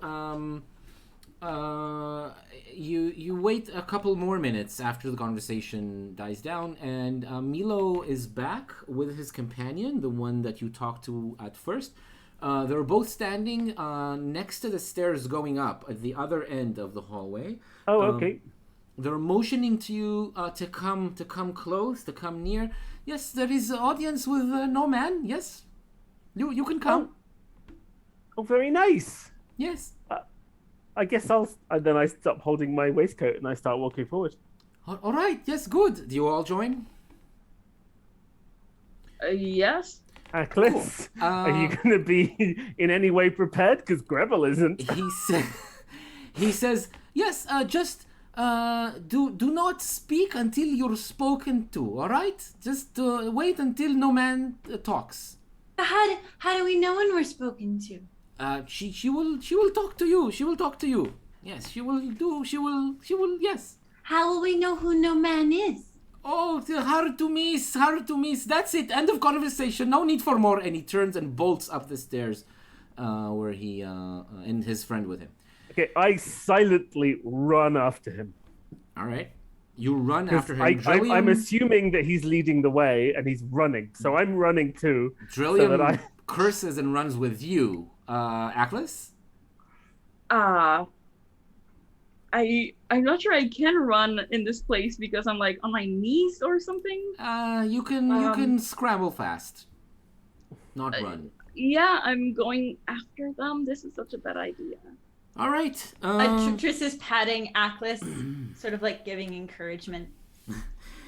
wait a couple more minutes after the conversation dies down, and Milo is back with his companion, the one that you talked to at first. They're both standing next to the stairs going up at the other end of the hallway. Oh, okay. They're motioning to you to come close, to come near. Yes, there is an audience with Gnome Ann. Yes, you can come. Oh, very nice. Yes. I guess and then I stop holding my waistcoat and I start walking forward. All right. Yes, good. Do you all join? Yes. Atlas, are you going to be in any way prepared? Because Grevel isn't. He says, yes, just do not speak until you're spoken to, all right? Just wait until Gnome Ann talks. How do we know when we're spoken to? She will talk to you. She will talk to you. Yes, she will, yes. How will we know who Gnome Ann is? Oh, hard to miss. That's it. End of conversation. No need for more. And he turns and bolts up the stairs, where he and his friend with him. Okay, I silently run after him. All right. You run after him. I'm assuming that he's leading the way and he's running, so I'm running too. Drillium curses and runs with you. Atlas? I'm not sure I can run in this place because I'm like on my knees or something. You can scramble fast. Not run. Yeah, I'm going after them. This is such a bad idea. All right. Triss is patting Atlas, sort of like giving encouragement.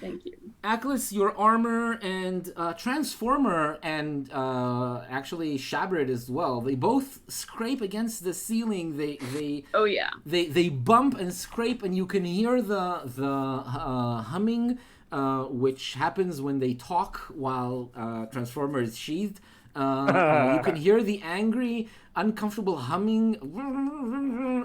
Thank you. Atlas, your armor and Transformer and actually Shabrid as well. They both scrape against the ceiling. They Oh yeah. They bump and scrape, and you can hear the humming, which happens when they talk while Transformer is sheathed. You can hear the angry, uncomfortable humming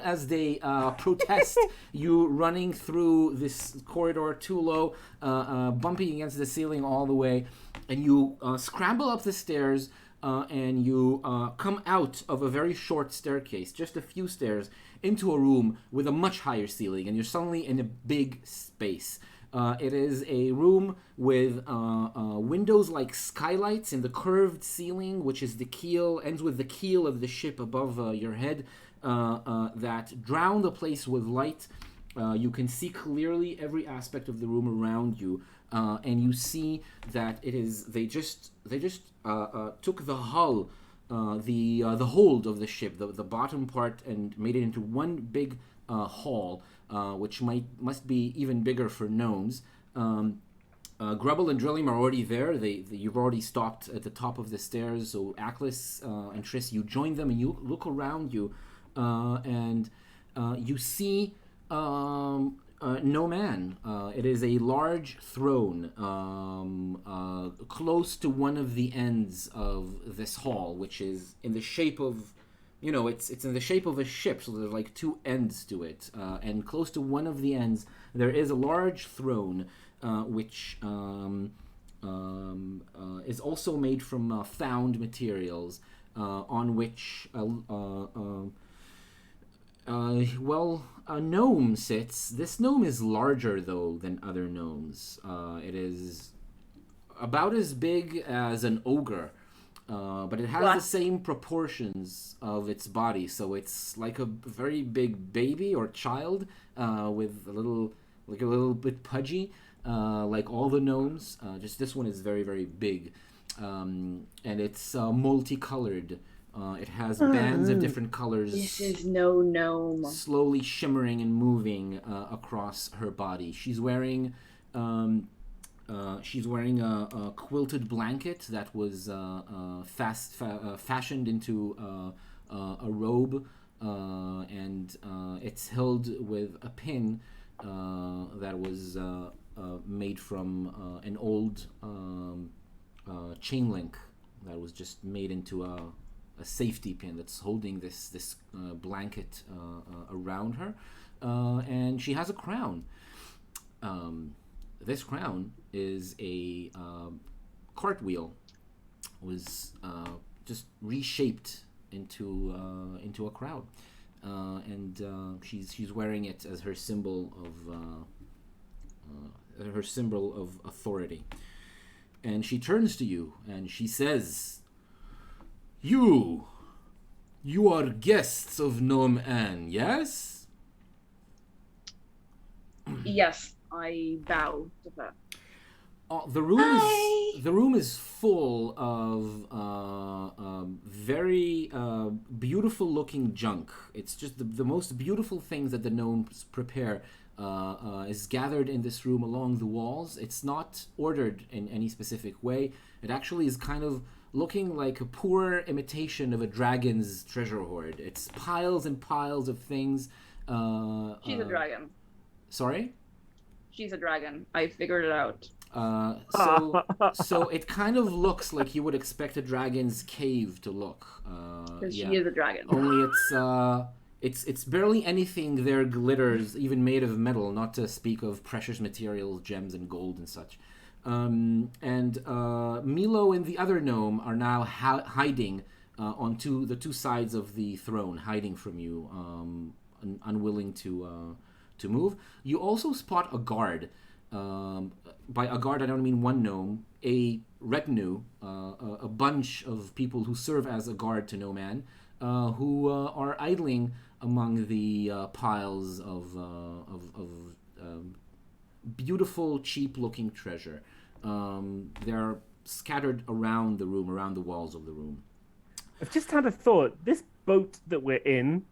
as they protest you running through this corridor too low, bumping against the ceiling all the way, and you scramble up the stairs and you come out of a very short staircase, just a few stairs, into a room with a much higher ceiling, and you're suddenly in a big space. It is a room with windows like skylights in the curved ceiling, which is the keel, ends with the keel of the ship above your head, that drown the place with light. You can see clearly every aspect of the room around you, and you see that it is they just took the hull, the hold of the ship, the bottom part, and made it into one big hall. Which must be even bigger for gnomes. Grubble and Drillium are already there. You've already stopped at the top of the stairs. So Atlas and Triss, you join them and you look around you, and you see Gnome Ann. It is a large throne close to one of the ends of this hall, which is in the shape of, it's in the shape of a ship, so there's like two ends to it. And close to one of the ends, there is a large throne, which is also made from found materials, on which a gnome sits. This gnome is larger, though, than other gnomes. It is about as big as an ogre, but it has the same proportions of its body. So it's like a very big baby or child, with a little bit pudgy, like all the gnomes. Just this one is very, very big, and it's multicolored. It has bands of different colors. This is no gnome. Slowly shimmering and moving across her body. She's wearing a quilted blanket that was fashioned into a robe, and it's held with a pin that was made from an old chain link that was just made into a safety pin that's holding this blanket around her, and she has a crown. This crown is a cartwheel. Was just reshaped into a crown, and she's wearing it as her symbol of authority. And she turns to you and she says, You are guests of Gnome Ann, yes? Yes, I bow to her. The room is full of very beautiful looking junk. It's just the most beautiful things that the gnomes prepare is gathered in this room along the walls. It's not ordered in any specific way. It actually is kind of looking like a poor imitation of a dragon's treasure hoard. It's piles and piles of things. She's a dragon. Sorry? She's a dragon. I figured it out. So it kind of looks like you would expect a dragon's cave to look. Because she is a dragon. Only it's barely anything there glitters, even made of metal, not to speak of precious materials, gems and gold and such. And Milo and the other gnome are now hiding on the two sides of the throne, hiding from you, unwilling to move. You also spot a guard. By a guard, I don't mean one gnome, a retinue, a bunch of people who serve as a guard to Gnome Ann, who are idling among the piles of beautiful, cheap-looking treasure. They're scattered around the room, around the walls of the room. I've just had a thought. This boat that we're in,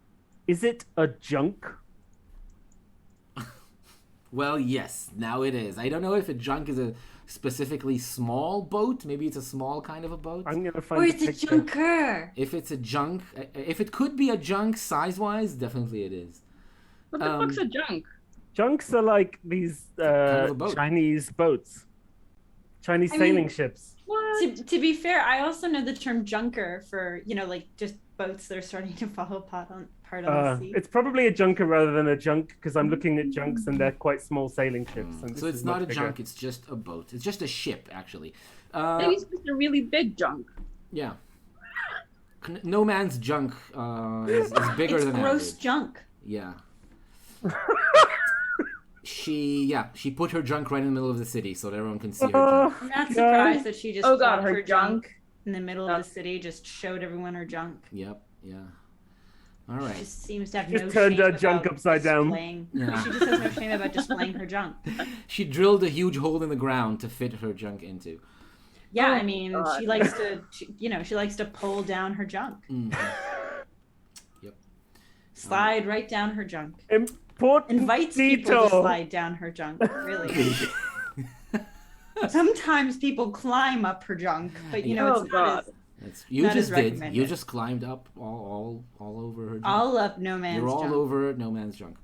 is it a junk? Well, yes, now it is. I don't know if a junk is a specifically small boat. Maybe it's a small kind of a boat. I'm gonna find. Or it's a junker. If it's a junk, if it could be a junk size-wise, definitely it is. What the fuck's a junk? Junks are like these Kind of a boat. Chinese boats, Chinese sailing ships. What? To be fair, I also know the term junker for, like just boats that are starting to fall apart on the sea. It's probably a junker rather than a junk, because I'm looking at junks and they're quite small sailing ships. And So this it's is not much a bigger. junk, it's just a boat. It's just a ship, actually. Maybe it's just a really big junk. Yeah. No man's junk is bigger It's than gross average. junk. Yeah. She put her junk right in the middle of the city so that everyone can see her junk. I'm not surprised that she just Oh god, plopped her junk. in the middle of the city, just showed everyone her junk. Yep, yeah. All right. She just seems to have Just no turned shame her junk about upside down. displaying- Yeah. She just has no shame about displaying her junk. She drilled a huge hole in the ground to fit her junk into. Yeah, Oh, I mean, God. she likes to, she likes to pull down her junk, Mhm. Yep. slide right down her junk. Important Invites people to detail. slide down her junk. Really. Sometimes people climb up her junk, but Oh, it's not as, You Not just as did. recommended. You just climbed up all over her junk. all up No Man's You're all junk. over No Man's junk.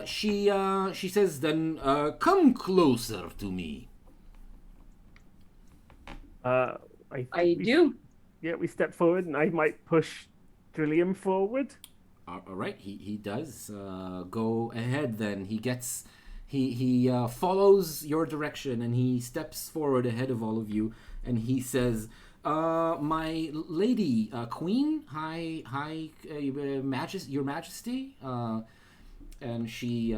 She says, then come closer to me. I think I we- do. Yeah, we step forward, and I might push Trillium forward. All right, he does. Go ahead then. He follows your direction and he steps forward ahead of all of you, and he says, "My lady, queen, your majesty." And she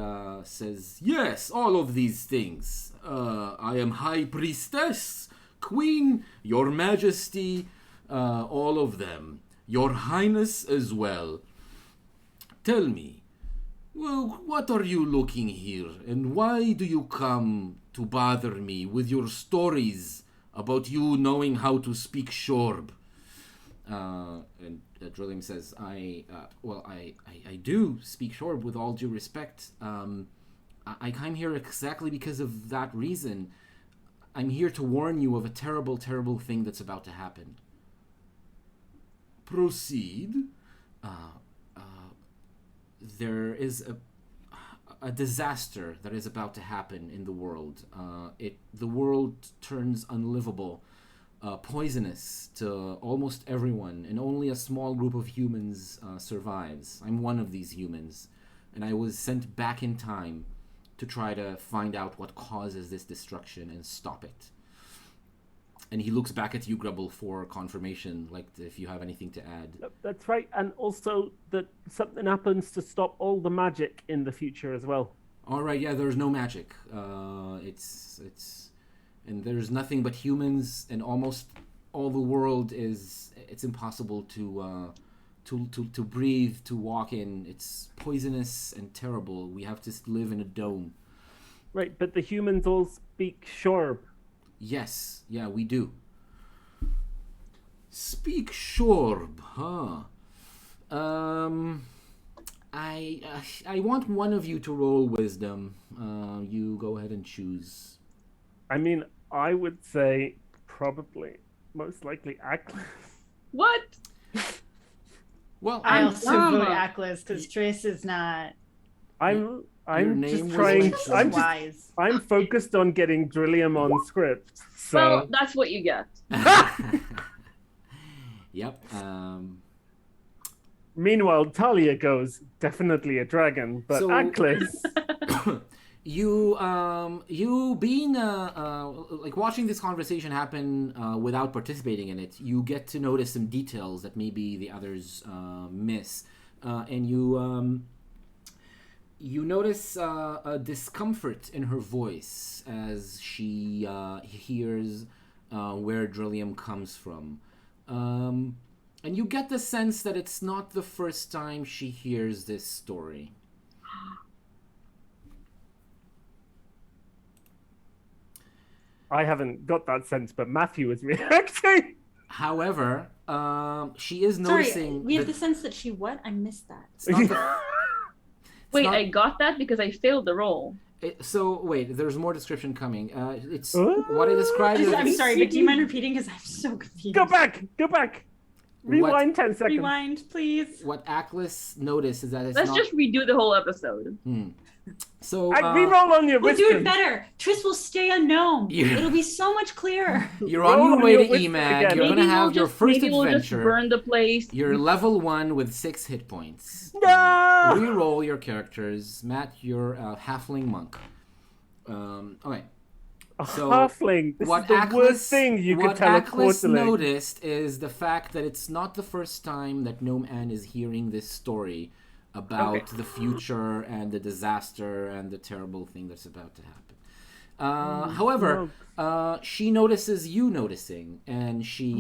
says, "Yes, all of these things. I am high priestess, queen, your majesty, all of them, your highness as well. Tell me, well, what are you looking here, and why do you come to bother me with your stories about you knowing how to speak Shorb?" And Trillium says, I do speak Shorb with all due respect. I came here exactly because of that reason. I'm here to warn you of a terrible, terrible thing that's about to happen. Proceed. There is a disaster that is about to happen in the world. The world turns unlivable, poisonous to almost everyone, and only a small group of humans survives. I'm one of these humans, and I was sent back in time to try to find out what causes this destruction and stop it. And he looks back at you, Grubble, for confirmation, like if you have anything to add. That's right, and also that something happens to stop all the magic in the future as well. All right, yeah, there's no magic. And there's nothing but humans, and almost all the world it's impossible to breathe, to walk in. It's poisonous and terrible. We have to live in a dome. Right, but the humans all speak Shorb. Yes, yeah, we do. Speak Shorb, huh? I want one of you to roll wisdom. You go ahead and choose. I mean, I would say probably, most likely, Aklis. What? Well, I I'm also dumb. vote Aklis because Trace is not. I'm name just was trying. like- wise. I'm focused on getting Drillium on script. So Well, that's what you get. Yep. meanwhile, Talia goes definitely a dragon, but So- Aklis. You being like watching this conversation happen without participating in it, you get to notice some details that maybe the others miss, and you notice a discomfort in her voice as she hears where Drillium comes from, and you get the sense that it's not the first time she hears this story. I haven't got that sense, but Matthew is reacting. However, she is Sorry, noticing. we have that the sense that she what? I missed that. it's not the- Wait, not- I got that because I failed the roll. so wait, there's more description coming. It's What? what I described. as- I'm sorry, but do you mind repeating? Because I'm so confused. Go back. Rewind 10 seconds. Rewind, please. What Aklis noticed is that it's Let's not. just redo the whole episode. So Reroll on your We'll do wisdom. it better. Tris will stay unknown. Yeah. It'll be so much clearer. You're on Roll your on way your to wisdom EMAG. again. You're Maybe gonna have we'll your just, first maybe we'll just adventure. burn the place. You're level 1 with 6 hit points. No! Reroll your characters. Matt, you're a halfling monk. Okay. A So, halfling. This is the worst thing you could what teleport Aklis to. Like. noticed is the fact that it's not the first time that Gnome Ann is hearing this story about the future and the disaster and the terrible thing that's about to happen. However, she notices you noticing, and she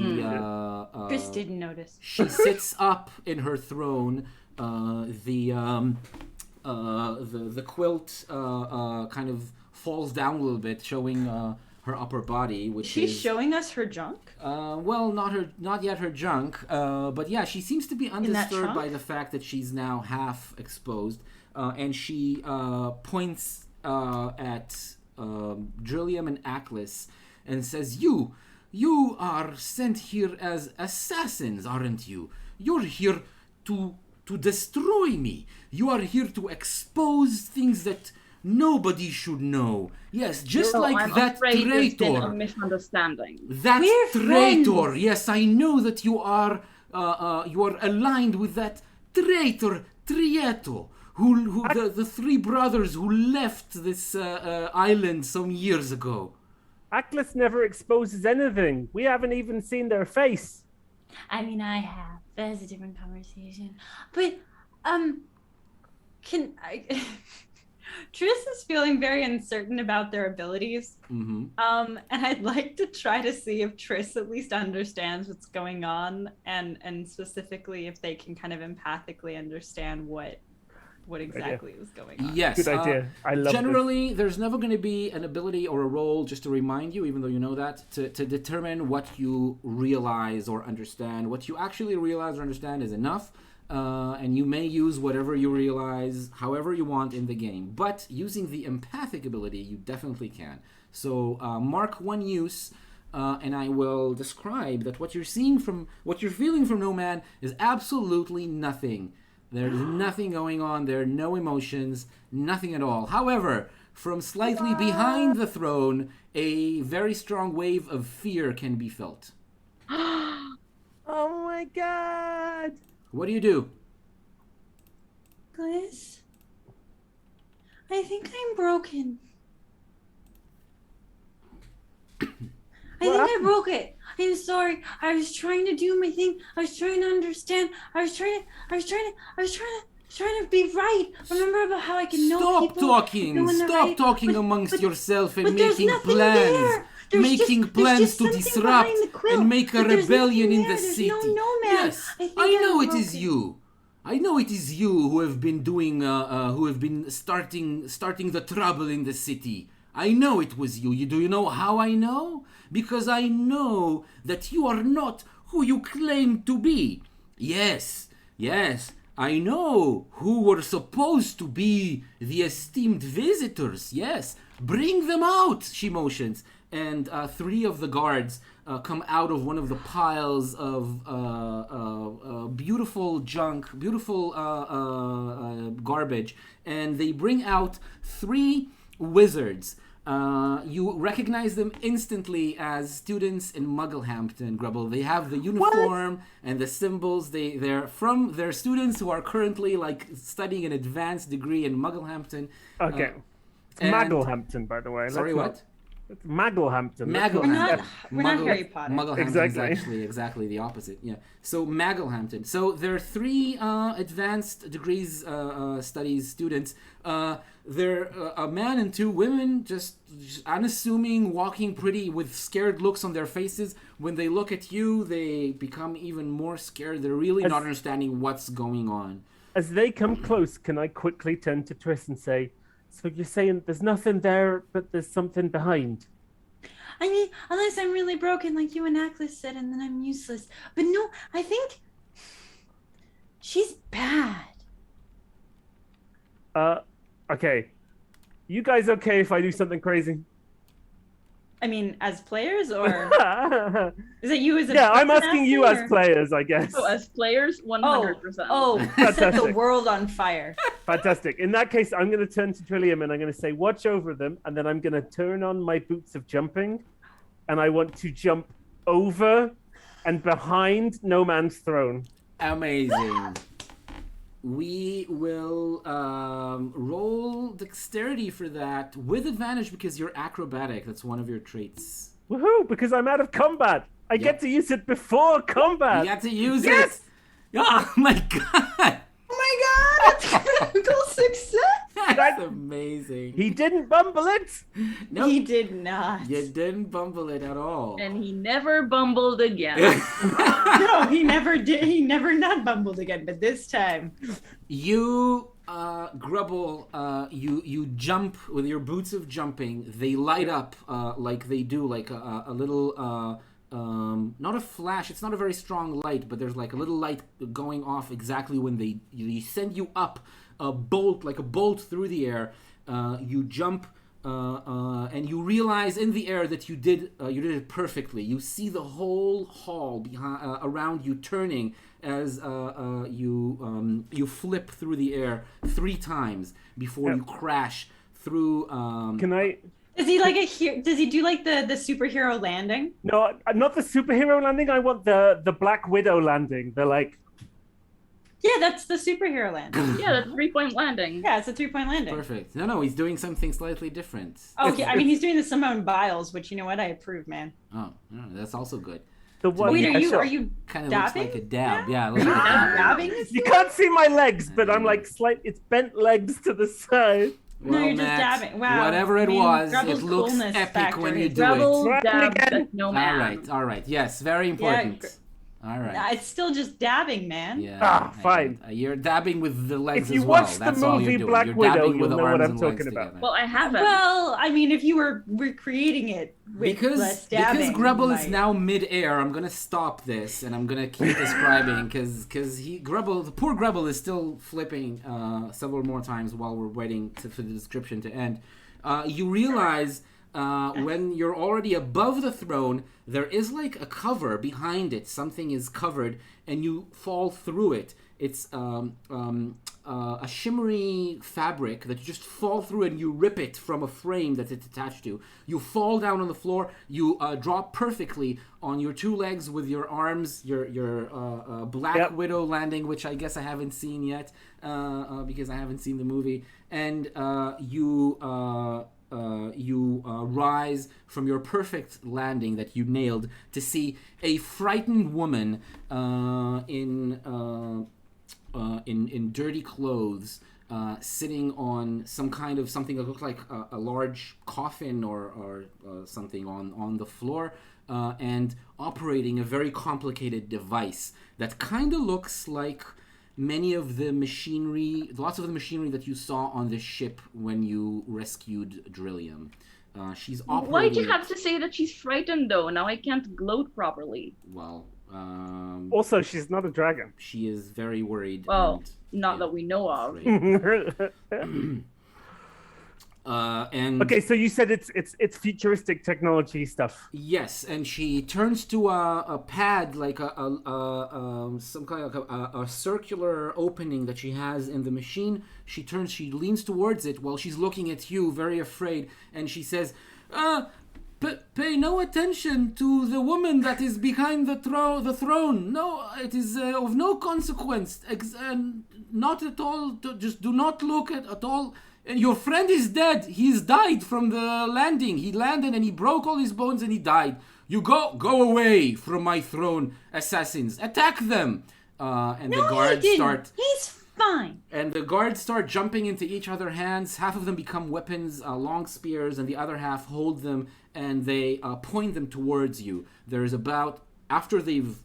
Chris didn't notice. she sits up in her throne. The quilt kind of falls down a little bit, showing her upper body, which She's is showing us her junk. well, not yet her junk, but yeah, she seams to be undisturbed by trunk? the fact that she's now half exposed, and she points at Drillium and Aklis and says, "You are sent here as assassins, aren't you? You're here to to destroy me. You are here to expose things that nobody should know. Yes, just So like I'm that afraid there's been a traitor. misunderstanding. That We're traitor. friends. Yes, I know that you are aligned with that traitor Trieto, who the three brothers who left this island some years ago. Atlas never exposes anything. We haven't even seen their face. I mean, I have. That's a different conversation. But, can I? Triss is feeling very uncertain about their abilities. Mm-hmm. And I'd like to try to see if Triss at least understands what's going on, and specifically if they can kind of empathically understand what exactly is going on. Yes. Good idea. I love Generally, there's never going to be an ability or a role, just to remind you, even though you know that, to determine what you realize or understand. What you actually realize or understand is enough, and you may use whatever you realize however you want in the game. But using the empathic ability, you definitely can. So mark one use, and I will describe that what you're feeling from Gnome Ann is absolutely nothing. There's nothing going on. There are no emotions, nothing at all. However, from slightly behind the throne, a very strong wave of fear can be felt. Oh my god! What do you do? Gliss, I think I'm broken. I broke it. I'm sorry. I was trying to do my thing. I was trying to understand. I was trying to be right. Remember about how I can know people. Stop talking amongst yourself and but there's making nothing plans. there. There's Plans just to something disrupt behind the quilt. and make a But there's rebellion in nothing the there. city. There's no man. Yes, I think I know I'm it is broken. you. I know it is you who have been doing, who have been starting the trouble in the city. I know it was you. Do you know how I know? Because I know that you are not who you claim to be. Yes, I know who were supposed to be the esteemed visitors. Yes, bring them out, she motions. And three of the guards come out of one of the piles of beautiful junk, beautiful garbage, and they bring out three wizards. You recognize them instantly as students in Mugglehampton, Grubble. They have the uniform and the symbols. They're students who are currently studying an advanced degree in Mugglehampton. Okay. It's and- Magglehampton, by the way. Sorry, Let's what? not- It's Magglehampton. Let's not- We're not Harry Potter. Mugglehampton Exactly. is exactly the opposite. Yeah. So Magglehampton. So there are three advanced degrees studies students. They're a man and two women, just unassuming, walking pretty with scared looks on their faces. When they look at you, they become even more scared. They're really not understanding what's going on. As they come close, can I quickly turn to Triss and say, so you're saying there's nothing there, but there's something behind? I mean, unless I'm really broken, like you and Atlas said, and then I'm useless. But no, I think she's bad. Okay. You guys okay if I do something crazy? I mean, as players, or Yeah, is it you as a I'm person asking you as or- players, I guess. So as players, 100%. Oh, set the Fantastic. world on fire. Fantastic. In that case, I'm going to turn to Trillium and I'm going to say, watch over them. And then I'm going to turn on my boots of jumping. And I want to jump over and behind No Man's Throne. Amazing. We will roll dexterity for that with advantage because you're acrobatic. That's one of your traits. Woohoo! Because I'm out of combat. I get to use it before combat. You got to use Yes! it. Oh my god! Oh my god, that's critical success. That's amazing. He didn't bumble it. Nope, He did not. you didn't bumble it at all. And he never bumbled again. No, he never did. He never not bumbled again, but this time. You, Grubble, you jump with your boots of jumping. They light up like they do, like a little, not a flash. It's not a very strong light, but there's like a little light going off exactly when they send you up a bolt, like a bolt through the air. You jump and you realize in the air that you did it perfectly. You see the whole hall behind around you turning as you flip through the air 3 times before you crash through. Can I? Is he like does he do like the superhero landing? No, not the superhero landing. I want the Black Widow landing. They're like. Yeah, that's the superhero landing. Yeah, the 3-point landing. Yeah, it's a 3-point landing. Perfect. No, he's doing something slightly different. Oh, okay. I mean, he's doing the Simone Biles, which you know what I approve, man. Oh, that's also good. The one, Wait, yeah, are you Kind of looks dabbing? like a dab. Yeah, Are you dabbing? You can't see my legs, but I'm like it's bent legs to the side. No, you're just Matt, dabbing. Wow. Whatever it I mean, was, Rebel's it looks coolness epic factor when you is- do it. Rebel Right dabs again. at Gnome Ann. All right. Yes, very important. All right. It's still just dabbing, man. Yeah. Fine. You're dabbing with the legs If you as well. watch the That's all movie you're doing. Black You're Widow, dabbing you'll with the know what arms I'm and talking legs about. together. Well, I haven't. Well, I mean, if you were recreating it with less dabbing, because Grubble is like- now mid-air, I'm gonna stop this and I'm gonna keep describing because the poor Grubble is still flipping several more times while we're waiting for the description to end. You realize when you're already above the throne, there is like a cover behind it. Something is covered, and you fall through it. It's a shimmery fabric that you just fall through, and you rip it from a frame that it's attached to. You fall down on the floor. You drop perfectly on your 2 legs with your arms, your Black Widow landing, which I guess I haven't seen yet because I haven't seen the movie, and you rise from your perfect landing that you nailed to see a frightened woman in dirty clothes sitting on something that looked like a large coffin or something on the floor and operating a very complicated device that kind of looks like lots of the machinery that you saw on the ship when you rescued Drillium. She's operating. Why'd you have to say that she's frightened, though? Now I can't gloat properly. Well, Also, she's not a dragon. she is very worried. Well, and, not that we know of. afraid. And Okay, so you said it's futuristic technology stuff. yes, and she turns to a pad, like some kind of a circular opening that she has in the machine. She leans towards it while she's looking at you, very afraid, and she says, "Pay no attention to the woman that is behind the throne. No, it is of no consequence. Not at all. Just do not look at all." And your friend is dead. He's died from the landing. He landed and he broke all his bones and he died. You go away from my throne, assassins. Attack them. And the guards start. He's fine. And the guards start jumping into each other's hands. Half of them become weapons, long spears, and the other half hold them and they point them towards you. After they've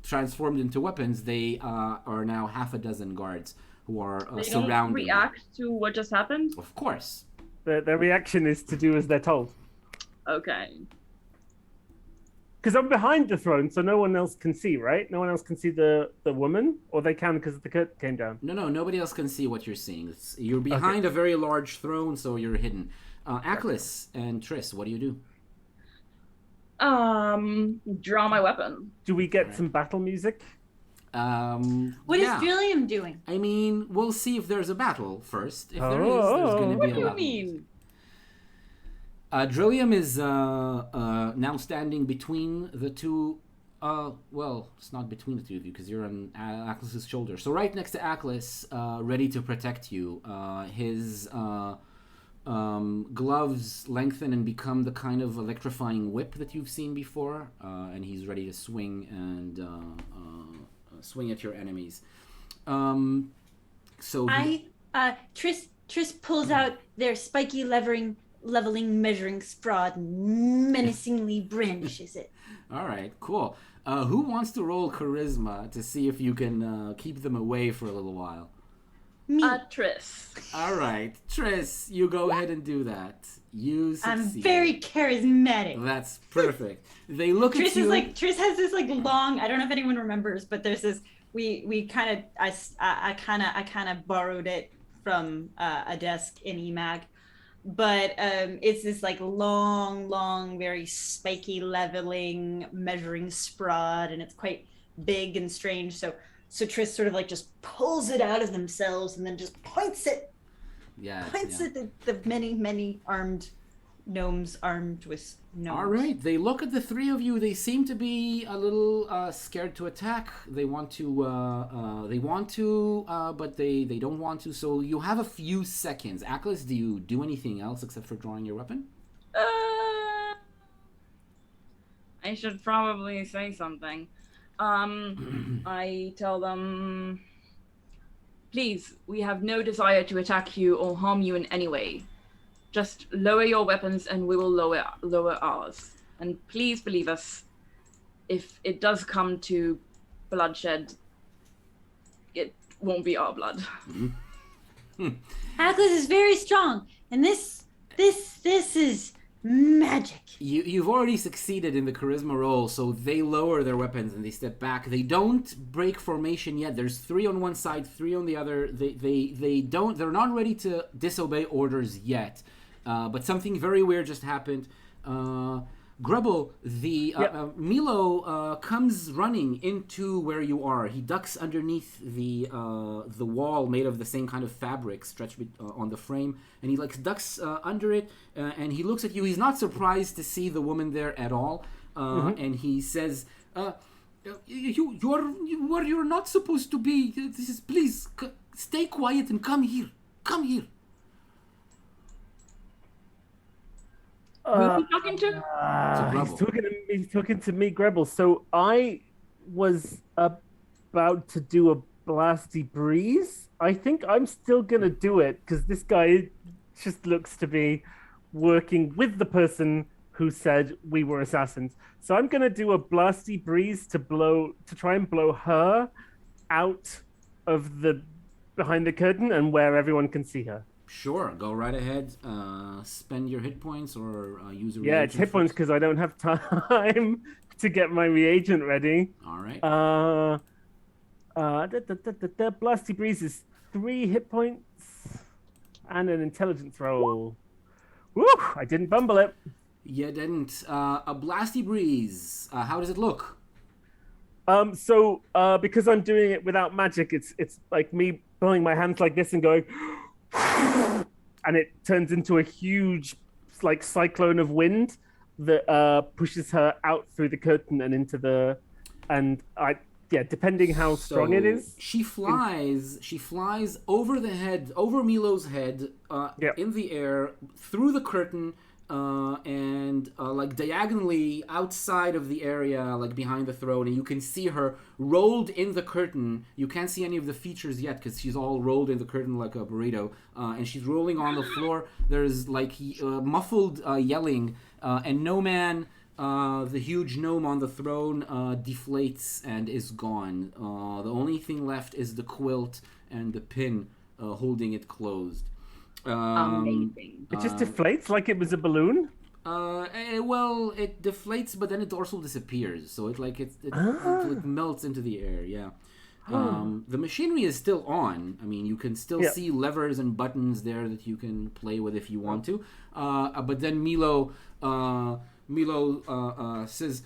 transformed into weapons, they are now half a dozen guards who are They surrounding don't you. react to what just happened? Of course. Their reaction is to do as they're told. Okay. Because I'm behind the throne, so no one else can see, right? No one else can see the woman, or they can because the curtain came down. No, nobody else can see what you're seeing. You're behind a very large throne, so you're hidden. Aklis and Triss, what do you do? Draw my weapon. Do we get some battle music? What is Drillium doing? I mean, we'll see if there's a battle first. If there is, Oh. there's going to be What a do you battle. mean? Drillium is now standing between the two. Well, it's not between the two of you because you're on Aklis's shoulder. So right next to Aklis, ready to protect you. His gloves lengthen and become the kind of electrifying whip that you've seen before, and he's ready to swing and swing at your enemies. Triss pulls out their spiky leveling measuring rod and menacingly brandishes it. All right, cool. Who wants to roll charisma to see if you can keep them away for a little while? Me. Triss. All right, Triss, you go ahead and do that. You succeed. I'm very charismatic. That's perfect. They look Triss at you. Triss has this like long. I don't know if anyone remembers, but there's this. We kind of I kind of borrowed it from a desk in EMAG. it's this like long, very spiky leveling measuring sprod, and it's quite big and strange. So Triss sort of like just pulls it out of themselves and then just points it Yeah. at the many armed gnomes armed with gnomes. All right. They look at the three of you. They seem to be a little scared to attack. They want to, but they don't want to. So you have a few seconds. Achilles, do you do anything else except for drawing your weapon? I should probably say something. I tell them, please, we have no desire to attack you or harm you in any way. Just lower your weapons and we will lower ours. And please believe us, if it does come to bloodshed, it won't be our blood. Atlas is very strong, and this is magic. You've already succeeded in the charisma roll, so they lower their weapons and they step back. They don't break formation yet. There's 3 on one side, 3 on the other. They're not ready to disobey orders yet. But something very weird just happened. Grubble, Milo comes running into where you are. He ducks underneath the wall made of the same kind of fabric stretched on the frame, and he like ducks under it, and he looks at you. He's not surprised to see the woman there at all, and he says, "You're not supposed to be. This is please stay quiet and come here. Come here." Who are you talking to? He's talking to me, Grebel. So I was about to do a blasty breeze. I think I'm still gonna do it because this guy just looks to be working with the person who said we were assassins. So I'm gonna do a blasty breeze to try and blow her out of the behind the curtain and where everyone can see her. Sure, go right ahead. Spend your hit points or use a reagent. Yeah, it's hit points because I don't have time to get my reagent ready. All right. Blasty Breeze is 3 hit points and an intelligence roll. Woo! I didn't bumble it. You didn't. A Blasty Breeze. How does it look? So because I'm doing it without magic, it's like me blowing my hands like this and going, and it turns into a huge like cyclone of wind that pushes her out through the curtain and into the, and depending how strong it is. She flies over the head, over Milo's head, in the air, through the curtain, and like diagonally outside of the area, like behind the throne, and you can see her rolled in the curtain. You can't see any of the features yet because she's all rolled in the curtain like a burrito, and she's rolling on the floor. There's like muffled yelling, and Gnome Ann, the huge gnome on the throne, deflates and is gone. The only thing left is the quilt and the pin holding it closed. Amazing. It just deflates like it was a balloon. Well, it deflates, but then it also disappears. So it melts into the air. Yeah. The machinery is still on. I mean, you can still see levers and buttons there that you can play with if you want to. But then Milo says,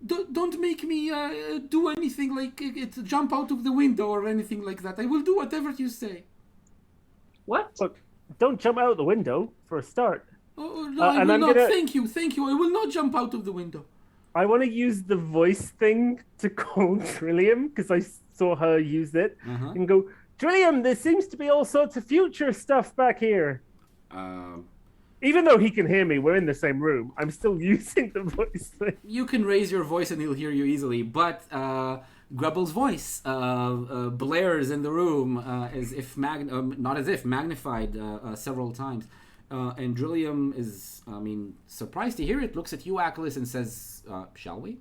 "Don't make me do anything like jump out of the window or anything like that. I will do whatever you say." What? Look, don't jump out the window for a start. Oh, no, I will not. Thank you. I will not jump out of the window. I want to use the voice thing to call Trillium because I saw her use it and go, Trillium, there seems to be all sorts of future stuff back here. Even though he can hear me, we're in the same room. I'm still using the voice thing. You can raise your voice and he'll hear you easily, but Grubble's voice blares in the room as if magnified several times. And Drillium is, surprised to hear it, looks at you, Achilles, and says, shall we?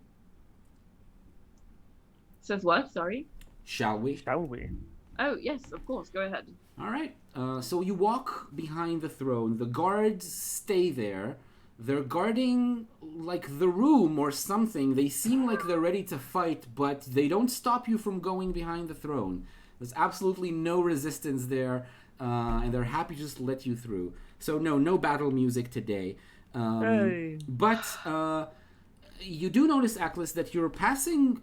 Says what? Sorry? Shall we? Shall we? Oh, yes, of course. Go ahead. All right. So you walk behind the throne. The guards stay there. They're guarding, like, the room or something. They seem like they're ready to fight, but they don't stop you from going behind the throne. There's absolutely no resistance there. and they're happy to just let you through. So no battle music today. Hey. But you do notice, Atlas, that you're passing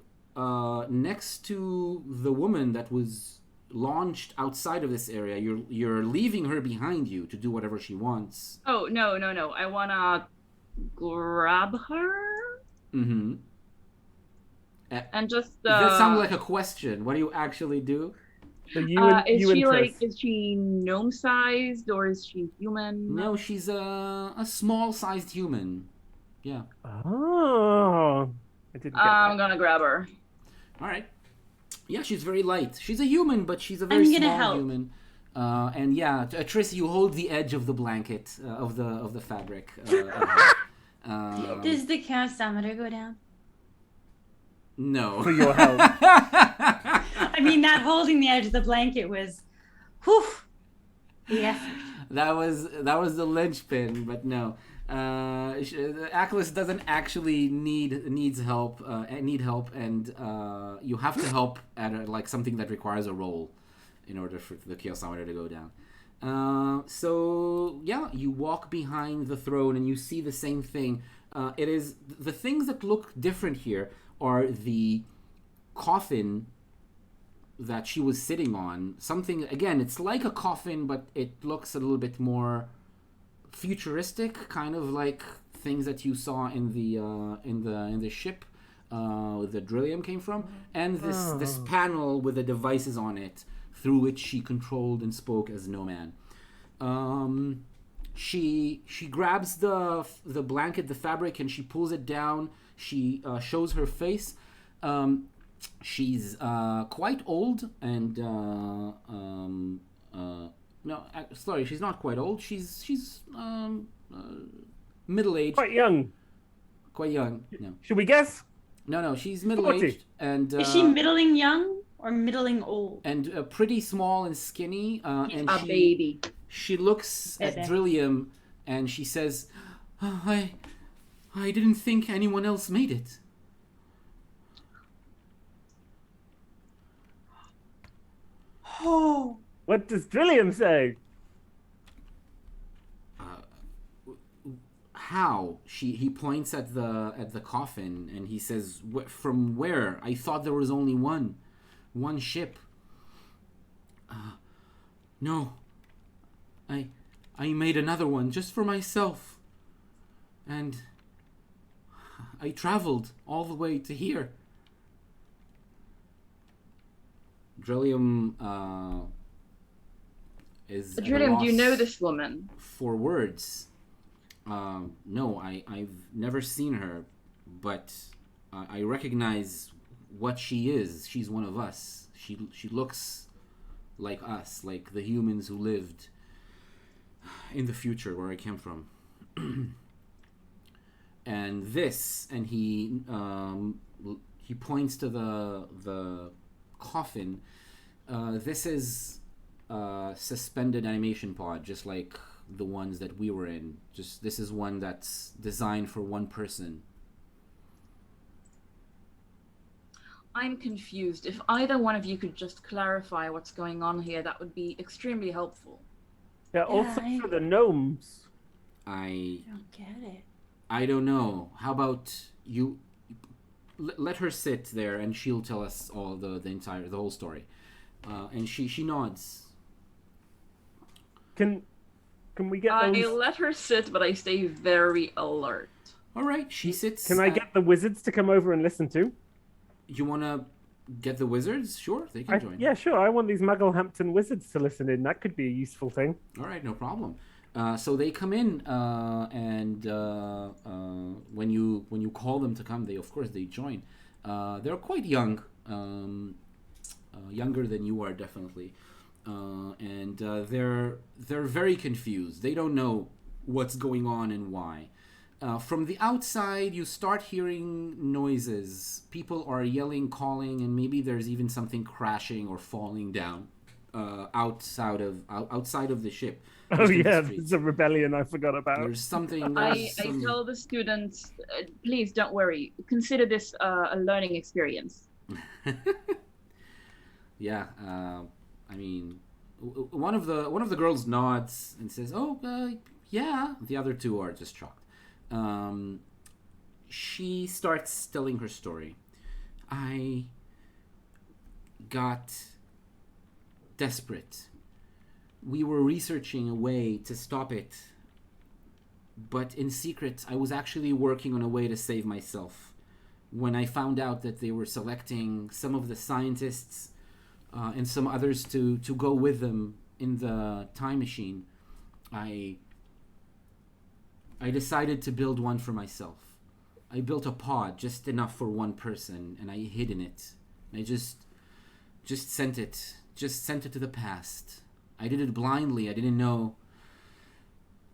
next to the woman that was launched outside of this area. You're leaving her behind you to do whatever she wants. Oh, no. I wanna grab her Mm-hmm. and just. That sounds like a question. What do you actually do? So you and Is you and she Tris. is she gnome sized or is she human? No, she's a small-sized human. Yeah. Oh, I didn't get I'm that. gonna grab her. All right. Yeah, she's very light. She's a human, but she's a very I'm gonna small help. human. And yeah, Tris, you hold the edge of the blanket of the fabric. Does the castometer go down? No. For your help. I mean, that holding the edge of the blanket was, whew, the effort. That was the linchpin, but no. Achilles doesn't actually need help, and you have to help at like something that requires a roll in order for the chaosometer to go down. So yeah, you walk behind the throne and you see the same thing. It is the things that look different here are the coffin that she was sitting on. Something, again, it's like a coffin, but it looks a little bit more futuristic, kind of like things that you saw in the ship the Drillium came from, and this panel with the devices on it through which she controlled and spoke as Gnome Ann. She grabs the blanket, the fabric, and she pulls it down. She shows her face. She's quite old, and no, sorry, she's not quite old. She's middle aged. Quite young. Quite young. No, Should we guess? no, she's middle aged, and Is she middling young or middling old? and pretty small and skinny. And A baby. she looks at Bebe. Drillium, and she says, "I didn't think anyone else made it." Oh. What does Drillium say? How? He points at the coffin, and he says, "From where? I thought there was only one ship." No, I made another one just for myself, and I traveled all the way to here. Drillium is at a Drillium, do you know loss this woman? for words. No, I've never seen her, but I recognize what she is. She's one of us. She looks like us, like the humans who lived in the future where I came from. And he points to the coffin. This is a suspended animation pod, just like the ones that we were in. Just this is one that's designed for one person. I'm confused. If either one of you could just clarify what's going on here, that would be extremely helpful. Yeah, also I- for the gnomes. I don't get it. don't know. How about you let her sit there and she'll tell us all the whole story. And she nods. Can we get I those? let her sit, but I stay very alert. All right, she sits. Can I get the wizards to come over and listen too? You want to get the wizards? Sure, they can join. Yeah, sure. I want these Mugglehampton wizards to listen in. That could be a useful thing. All right, no problem. So they come in, and when you call them to come, they join. They're quite young, younger than you are definitely, and they're very confused. They don't know what's going on and why. From the outside, you start hearing noises. People are yelling, calling, and maybe there's even something crashing or falling down outside of the ship. Oh just in the yeah, streets. there's a rebellion I forgot about. There's something. I tell the students, please don't worry. Consider this a learning experience. Yeah, I mean, one of the girls nods and says, "Oh, yeah." The other two are just shocked. She starts telling her story. I got desperate. We were researching a way to stop it, but in secret, I was actually working on a way to save myself. When I found out that they were selecting some of the scientists and some others to go with them in the time machine, I decided to build one for myself. I built a pod just enough for one person, and I hid in it. I just sent it to the past. I did it blindly. I didn't know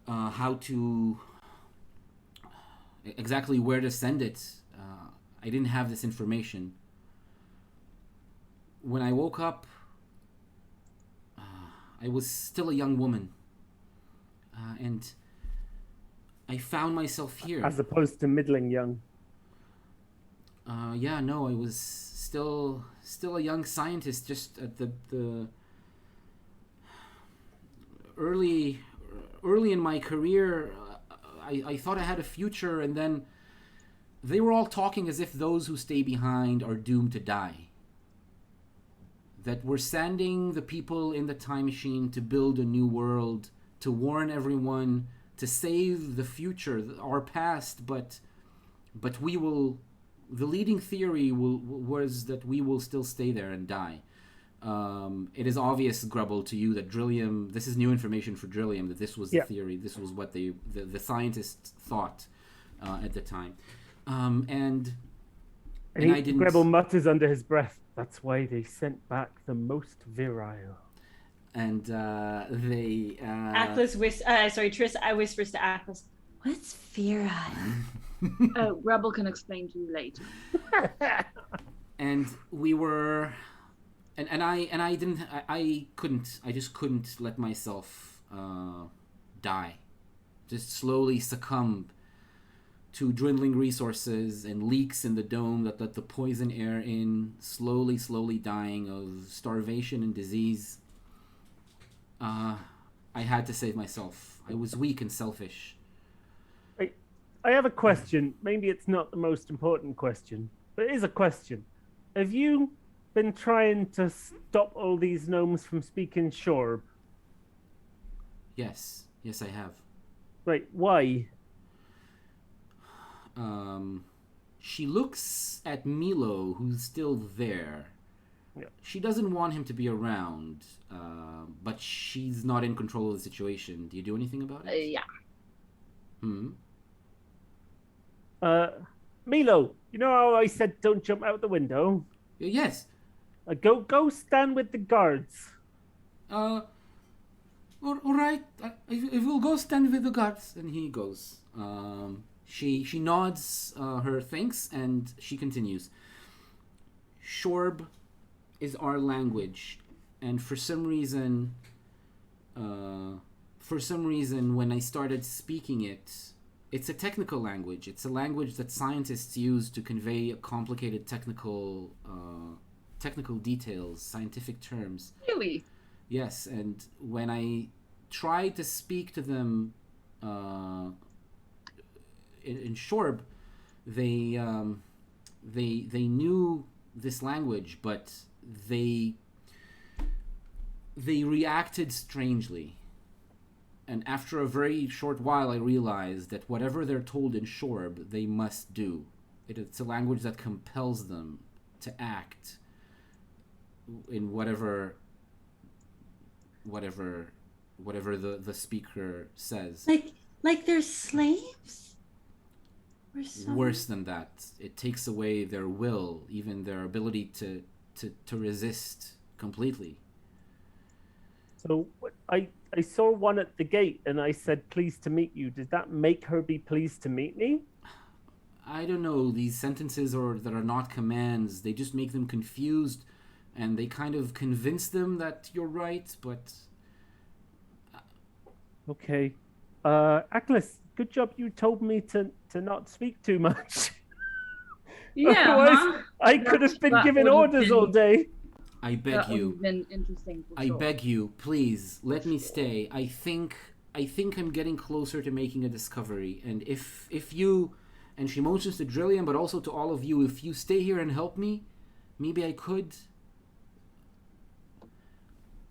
how to exactly where to send it. I didn't have this information. When I woke up, I was still a young woman, and I found myself here. As opposed to middling young. Yeah, no, I was still a young scientist, just at the early in my career. I thought I had a future, and then they were all talking as if those who stay behind are doomed to die. That we're sending the people in the time machine to build a new world, to warn everyone, to save the future, our past, but we will. The leading theory was that we will still stay there and die. It is obvious, Grubble, to you that Drillium. This is new information for Drillium. That this was the theory. This was what the scientists thought at the time. And I didn't. Grubble mutters under his breath. That's why they sent back the most virile. And they. Tris. I whispers to Atlas, "What's virile?" Rebel can explain to you later. And we were, and I just couldn't let myself die, just slowly succumb to dwindling resources and leaks in the dome that let the poison air in, slowly dying of starvation and disease. I had to save myself. I was weak and selfish. I have a question. Maybe it's not the most important question, but it is a question. Have you been trying to stop all these gnomes from speaking Shorb? Yes, I have. Right, why? She looks at Milo, who's still there. Yeah. She doesn't want him to be around, but she's not in control of the situation. Do you do anything about it? Yeah. Milo, you know how I said don't jump out the window? Yes. Go stand with the guards. All right. I will go stand with the guards. And he goes. She nods her thanks, and she continues. Shorb is our language, and for some reason, when I started speaking it, it's a technical language. It's a language that scientists use to convey complicated technical details, scientific terms. Really? Yes, and when I tried to speak to them in Shorb, they knew this language, but they reacted strangely. And after a very short while, I realized that whatever they're told in Shorb, they must do. It's a language that compels them to act in whatever the speaker says. Like they're slaves? Or something? Worse than that. It takes away their will, even their ability to resist completely. So I saw one at the gate and I said, pleased to meet you. Did that make her be pleased to meet me? I don't know. These sentences that are not commands, they just make them confused, and they kind of convince them that you're right, but... Okay. Atlas, good job you told me to not speak too much. Yeah. Otherwise, I could have been giving orders all day. I beg That would you. have been interesting for I sure. beg you, please, let me stay. I think I'm getting closer to making a discovery, and if you, and she motions to Drillian, but also to all of you, if you stay here and help me, maybe I could.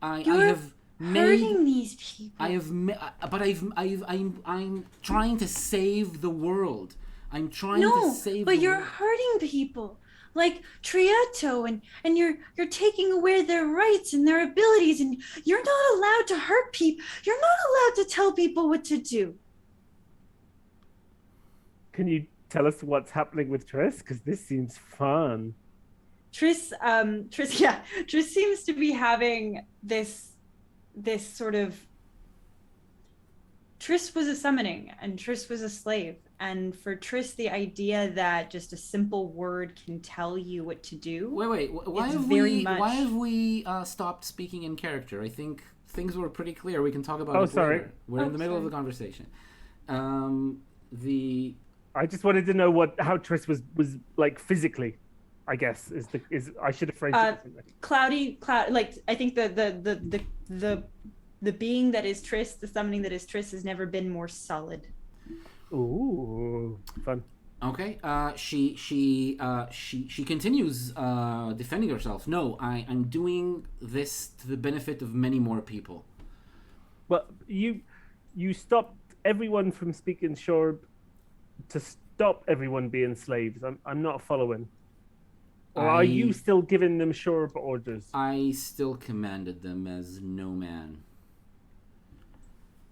I have hurting these people. I'm trying to save the world. I'm trying to No, save but the you're world. hurting people. Like Trieto, and you're taking away their rights and their abilities, and you're not allowed to hurt people. You're not allowed to tell people what to do. Can you tell us what's happening with Triss? Because this seems fun. Triss seems to be having this sort of. Triss was a summoning, and Triss was a slave. And for Triss, the idea that just a simple word can tell you what to do. Wait. Why have we stopped speaking in character? I think things were pretty clear. We can talk about it sorry. later. We're in the middle of the conversation. I just wanted to know how Triss was like physically. I guess is I should have phrased it differently. Cloudy. Like I think the being that is Triss, the summoning that is Triss, has never been more solid. Ooh, fun. Okay. She continues defending herself. No, I'm doing this to the benefit of many more people. Well, you stopped everyone from speaking Shorb to stop everyone being slaves. I'm not following. Or are you still giving them Shorb orders? I still commanded them as Gnome Ann.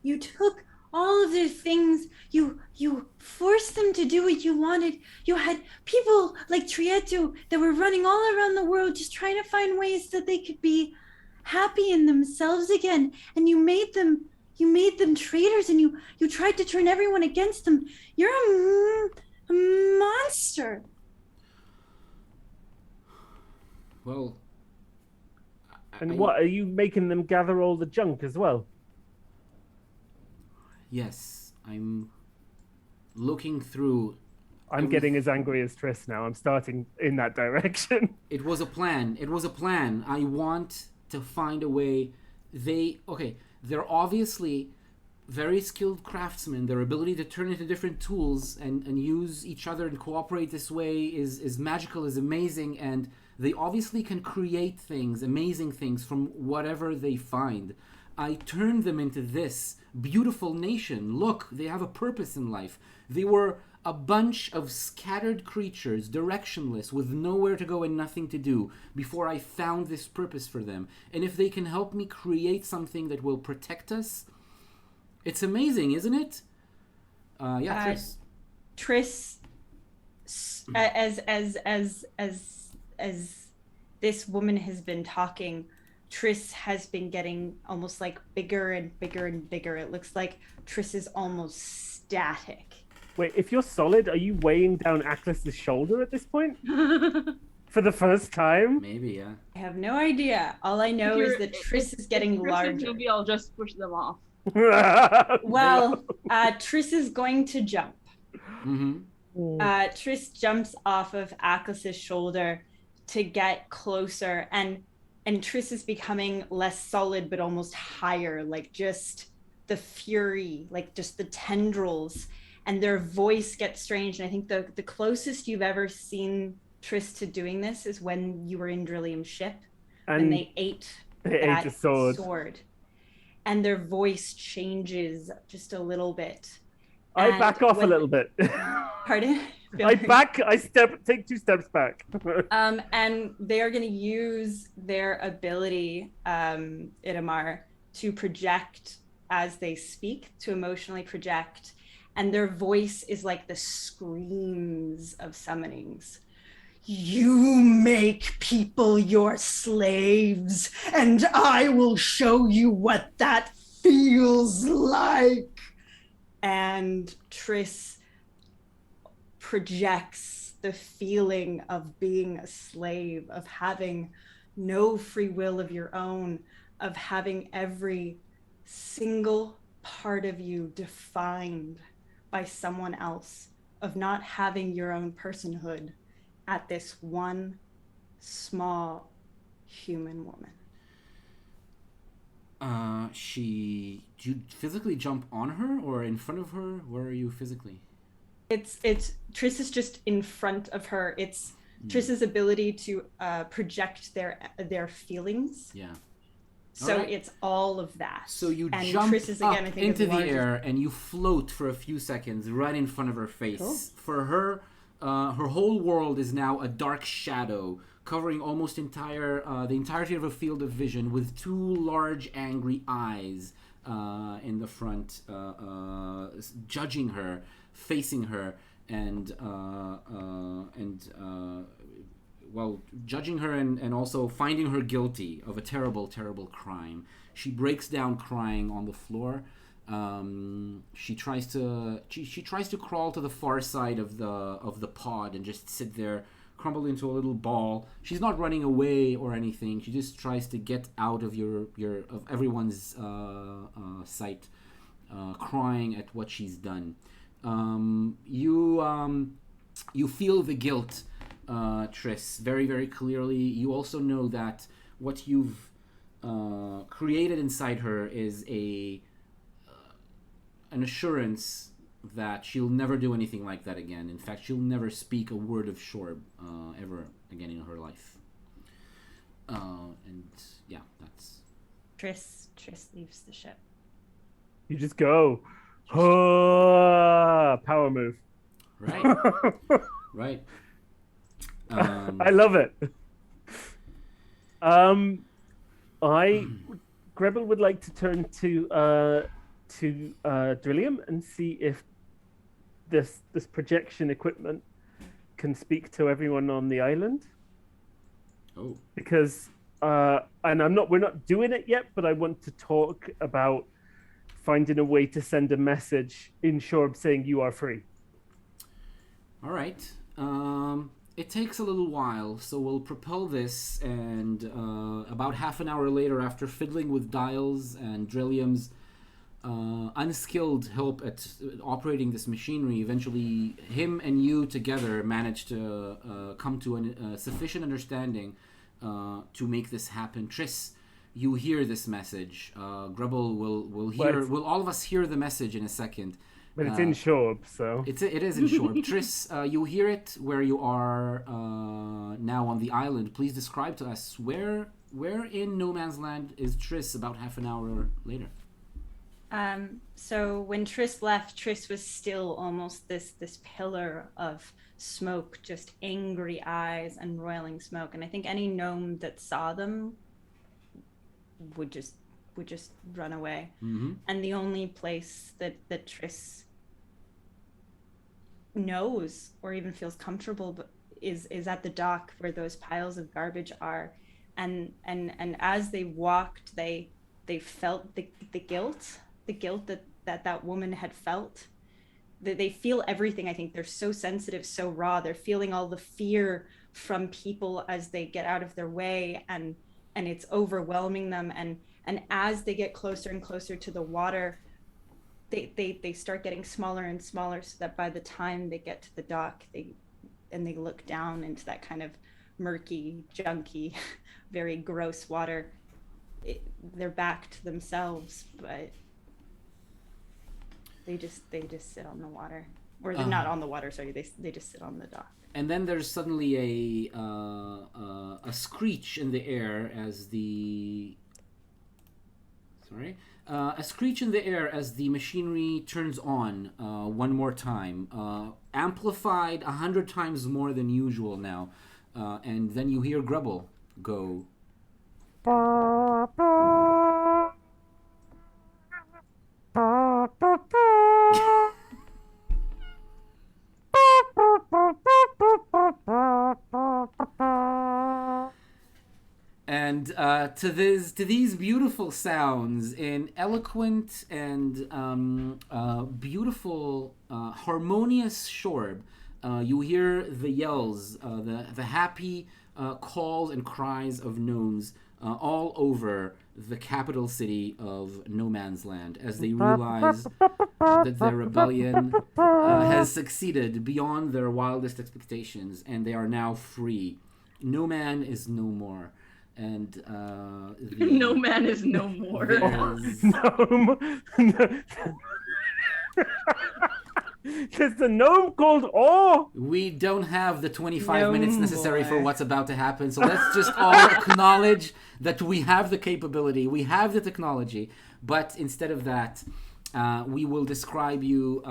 You took all of their things. You forced them to do what you wanted. You had people like Trieto that were running all around the world just trying to find ways that they could be happy in themselves again. And you made them traitors, and you tried to turn everyone against them. You're a monster. Well, what are you making them gather all the junk as well? Yes, I'm looking through. I'm getting as angry as Triss now. I'm starting in that direction. It was a plan. I want to find a way. They're obviously very skilled craftsmen. Their ability to turn into different tools and use each other and cooperate this way is magical, is amazing, and they obviously can create things, amazing things, from whatever they find. I turned them into this beautiful nation. Look, they have a purpose in life. They were a bunch of scattered creatures, directionless, with nowhere to go and nothing to do, before I found this purpose for them. And if they can help me create something that will protect us, it's amazing, isn't it? Triss. Triss, as this woman has been talking, Triss has been getting almost like bigger and bigger and bigger. It looks like Triss is almost static. Wait, if you're solid, are you weighing down Atlas's shoulder at this point? For the first time? Maybe, yeah. I have no idea. All I know is that Triss is getting larger. Maybe I'll just push them off. Well, Triss is going to jump. Mm-hmm. Triss jumps off of Atlas's shoulder to get closer, and Triss is becoming less solid but almost higher, like just the fury, like just the tendrils, and their voice gets strange. And I think the closest you've ever seen Triss to doing this is when you were in Drillium's ship, and they ate a sword. And their voice changes just a little bit. I back off a little bit. Pardon? Take 2 steps back. And they are going to use their ability, Itamar, to project as they speak, to emotionally project. And their voice is like the screams of summonings. You make people your slaves, and I will show you what that feels like. And Triss projects the feeling of being a slave, of having no free will of your own, of having every single part of you defined by someone else, of not having your own personhood at this one small human woman. Do you physically jump on her or in front of her? Where are you physically? It's Triss is just in front of her. It's Triss's ability to project their feelings. Yeah. So Alright. it's all of that. So you and jump Triss is, again, I up think, into as the large as- air and you float for a few seconds right in front of her face. Cool. For her, her whole world is now a dark shadow covering almost the entirety of a field of vision with two large angry eyes in the front, judging her, facing her, and judging her and also finding her guilty of a terrible, terrible crime. She breaks down crying on the floor. She tries to crawl to the far side of the pod and just sit there, crumbled into a little ball. She's not running away or anything. She just tries to get out of of everyone's sight, crying at what she's done. You feel the guilt, Triss, very, very clearly. You also know that what you've created inside her is an assurance that she'll never do anything like that again. In fact, she'll never speak a word of Shorb ever again in her life. And yeah, that's... Triss leaves the ship. You just go. Power move. Right. Right. I love it. Grebel would like to turn to Drillium and see if this projection equipment can speak to everyone on the island. Oh. Because we're not doing it yet, but I want to talk about finding a way to send a message in Shorb saying you are free. All right. It takes a little while, so we'll propel this, and about half an hour later, after fiddling with dials and Drillium's unskilled help at operating this machinery, eventually him and you together manage to come to a sufficient understanding to make this happen. Triss, you hear this message. Grebel will hear. Will all of us hear the message in a second? But it's in Shorb, so it is in Shorb. Triss, you hear it where you are now on the island. Please describe to us where in No Man's Land is Triss about half an hour later. So when Triss left, Triss was still almost this pillar of smoke, just angry eyes and roiling smoke. And I think any gnome that saw them would just run away. Mm-hmm. And the only place that Triss knows or even feels comfortable is at the dock where those piles of garbage are. And as they walked, they felt the guilt that woman had felt. They feel everything. I think they're so sensitive, so raw. They're feeling all the fear from people as they get out of their way, and it's overwhelming them. And as they get closer and closer to the water, they start getting smaller and smaller, so that by the time they get to the dock, they look down into that kind of murky, junky, very gross water. They're back to themselves, but they just sit on the water, or they're not on the water. Sorry, they just sit on the dock. And then there's suddenly a screech in the air as the machinery turns on one more time, amplified 100 times more than usual now, and then you hear Grebel go. And to these beautiful sounds in eloquent and beautiful, harmonious Shorb, you hear the yells, the happy calls and cries of gnomes all over the capital city of No Man's Land as they realize that their rebellion has succeeded beyond their wildest expectations, and they are now free. No man is no more. and Gnome Ann is no more. there's- There's a gnome called Oh. we don't have the 25 minutes No, necessary for boy. what's about to happen, so let's just all acknowledge that we have the capability, we have the technology, but instead of that, we will describe you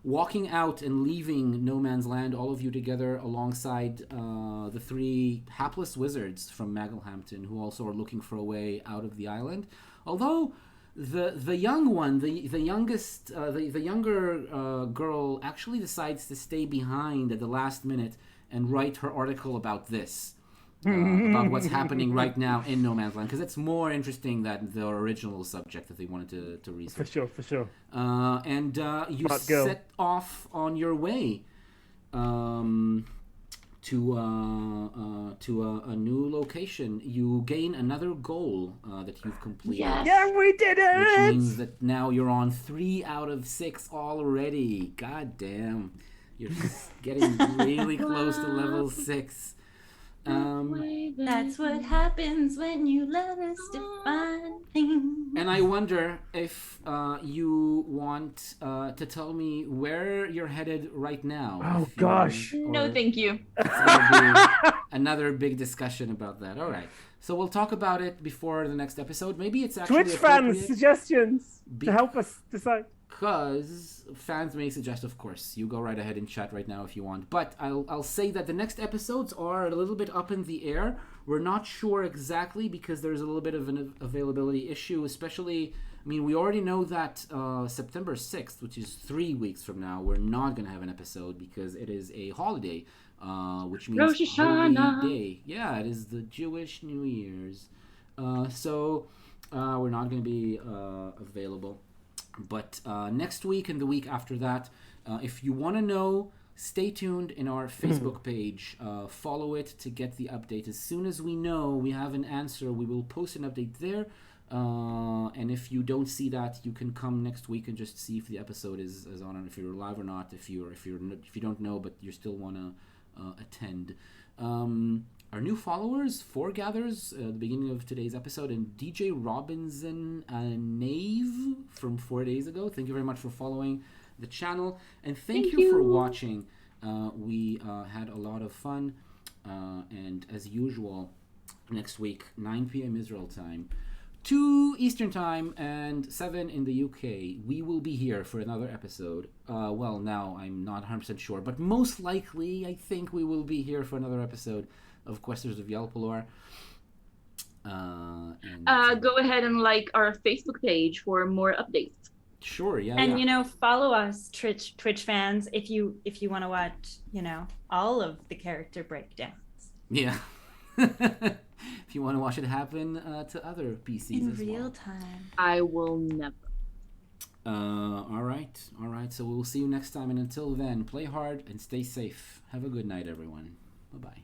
walking out and leaving No Man's Land, all of you together alongside the three hapless wizards from Magglehampton who also are looking for a way out of the island. Although the young one, the younger girl actually decides to stay behind at the last minute and write her article about this. About what's happening right now in No Man's Land, because it's more interesting than the original subject that they wanted to research. For sure. And you Smart girl. set off on your way to a new location. You gain another goal that you've completed. Yes. Yeah, we did Which it. means that now you're on 3 out of 6 already. God damn. You're getting really close to level 6. That's what happens when you let us define things. And I wonder if you want to tell me where you're headed right now. Oh, If you- gosh. No, or thank you. it's gonna be another big discussion about that. All right. So we'll talk about it before the next episode. Maybe it's actually Twitch fans, appropriate suggestions Be- to help us decide. because fans may suggest, of course. You go right ahead and chat right now if you want. But I'll say that the next episodes are a little bit up in the air. We're not sure exactly because there's a little bit of an availability issue, especially. I mean, we already know that September 6th, which is 3 weeks from now, we're not going to have an episode because it is a holiday, which means Rosh Hashanah. Holy Day. Yeah, it is the Jewish New Year's. So we're not going to be available. But next week and the week after that, if you want to know, stay tuned in our Facebook page. Follow it to get the update. As soon as we know we have an answer, we will post an update there. And if you don't see that, you can come next week and just see if the episode is on, and if you're live or not. If you don't know but you still want to attend. Our new followers, Foregathers, at the beginning of today's episode, and DJ Robinson Nave from 4 days ago. Thank you very much for following the channel, and thank you for watching. We had a lot of fun, and as usual, next week, 9 p.m. Israel time, 2 Eastern time, and 7 in the UK, we will be here for another episode. Well, now I'm not 100% sure, but most likely, I think we will be here for another episode of Questers of Yalpelor. Go ahead and like our Facebook page for more updates. Sure, yeah. And yeah. you know, follow us, Twitch fans, if you want to watch, you know, all of the character breakdowns Yeah. If you want to watch it happen to other PCs in as real well. time. I will never. All right. So we'll see you next time, and until then, play hard and stay safe. Have a good night, everyone. Bye-bye.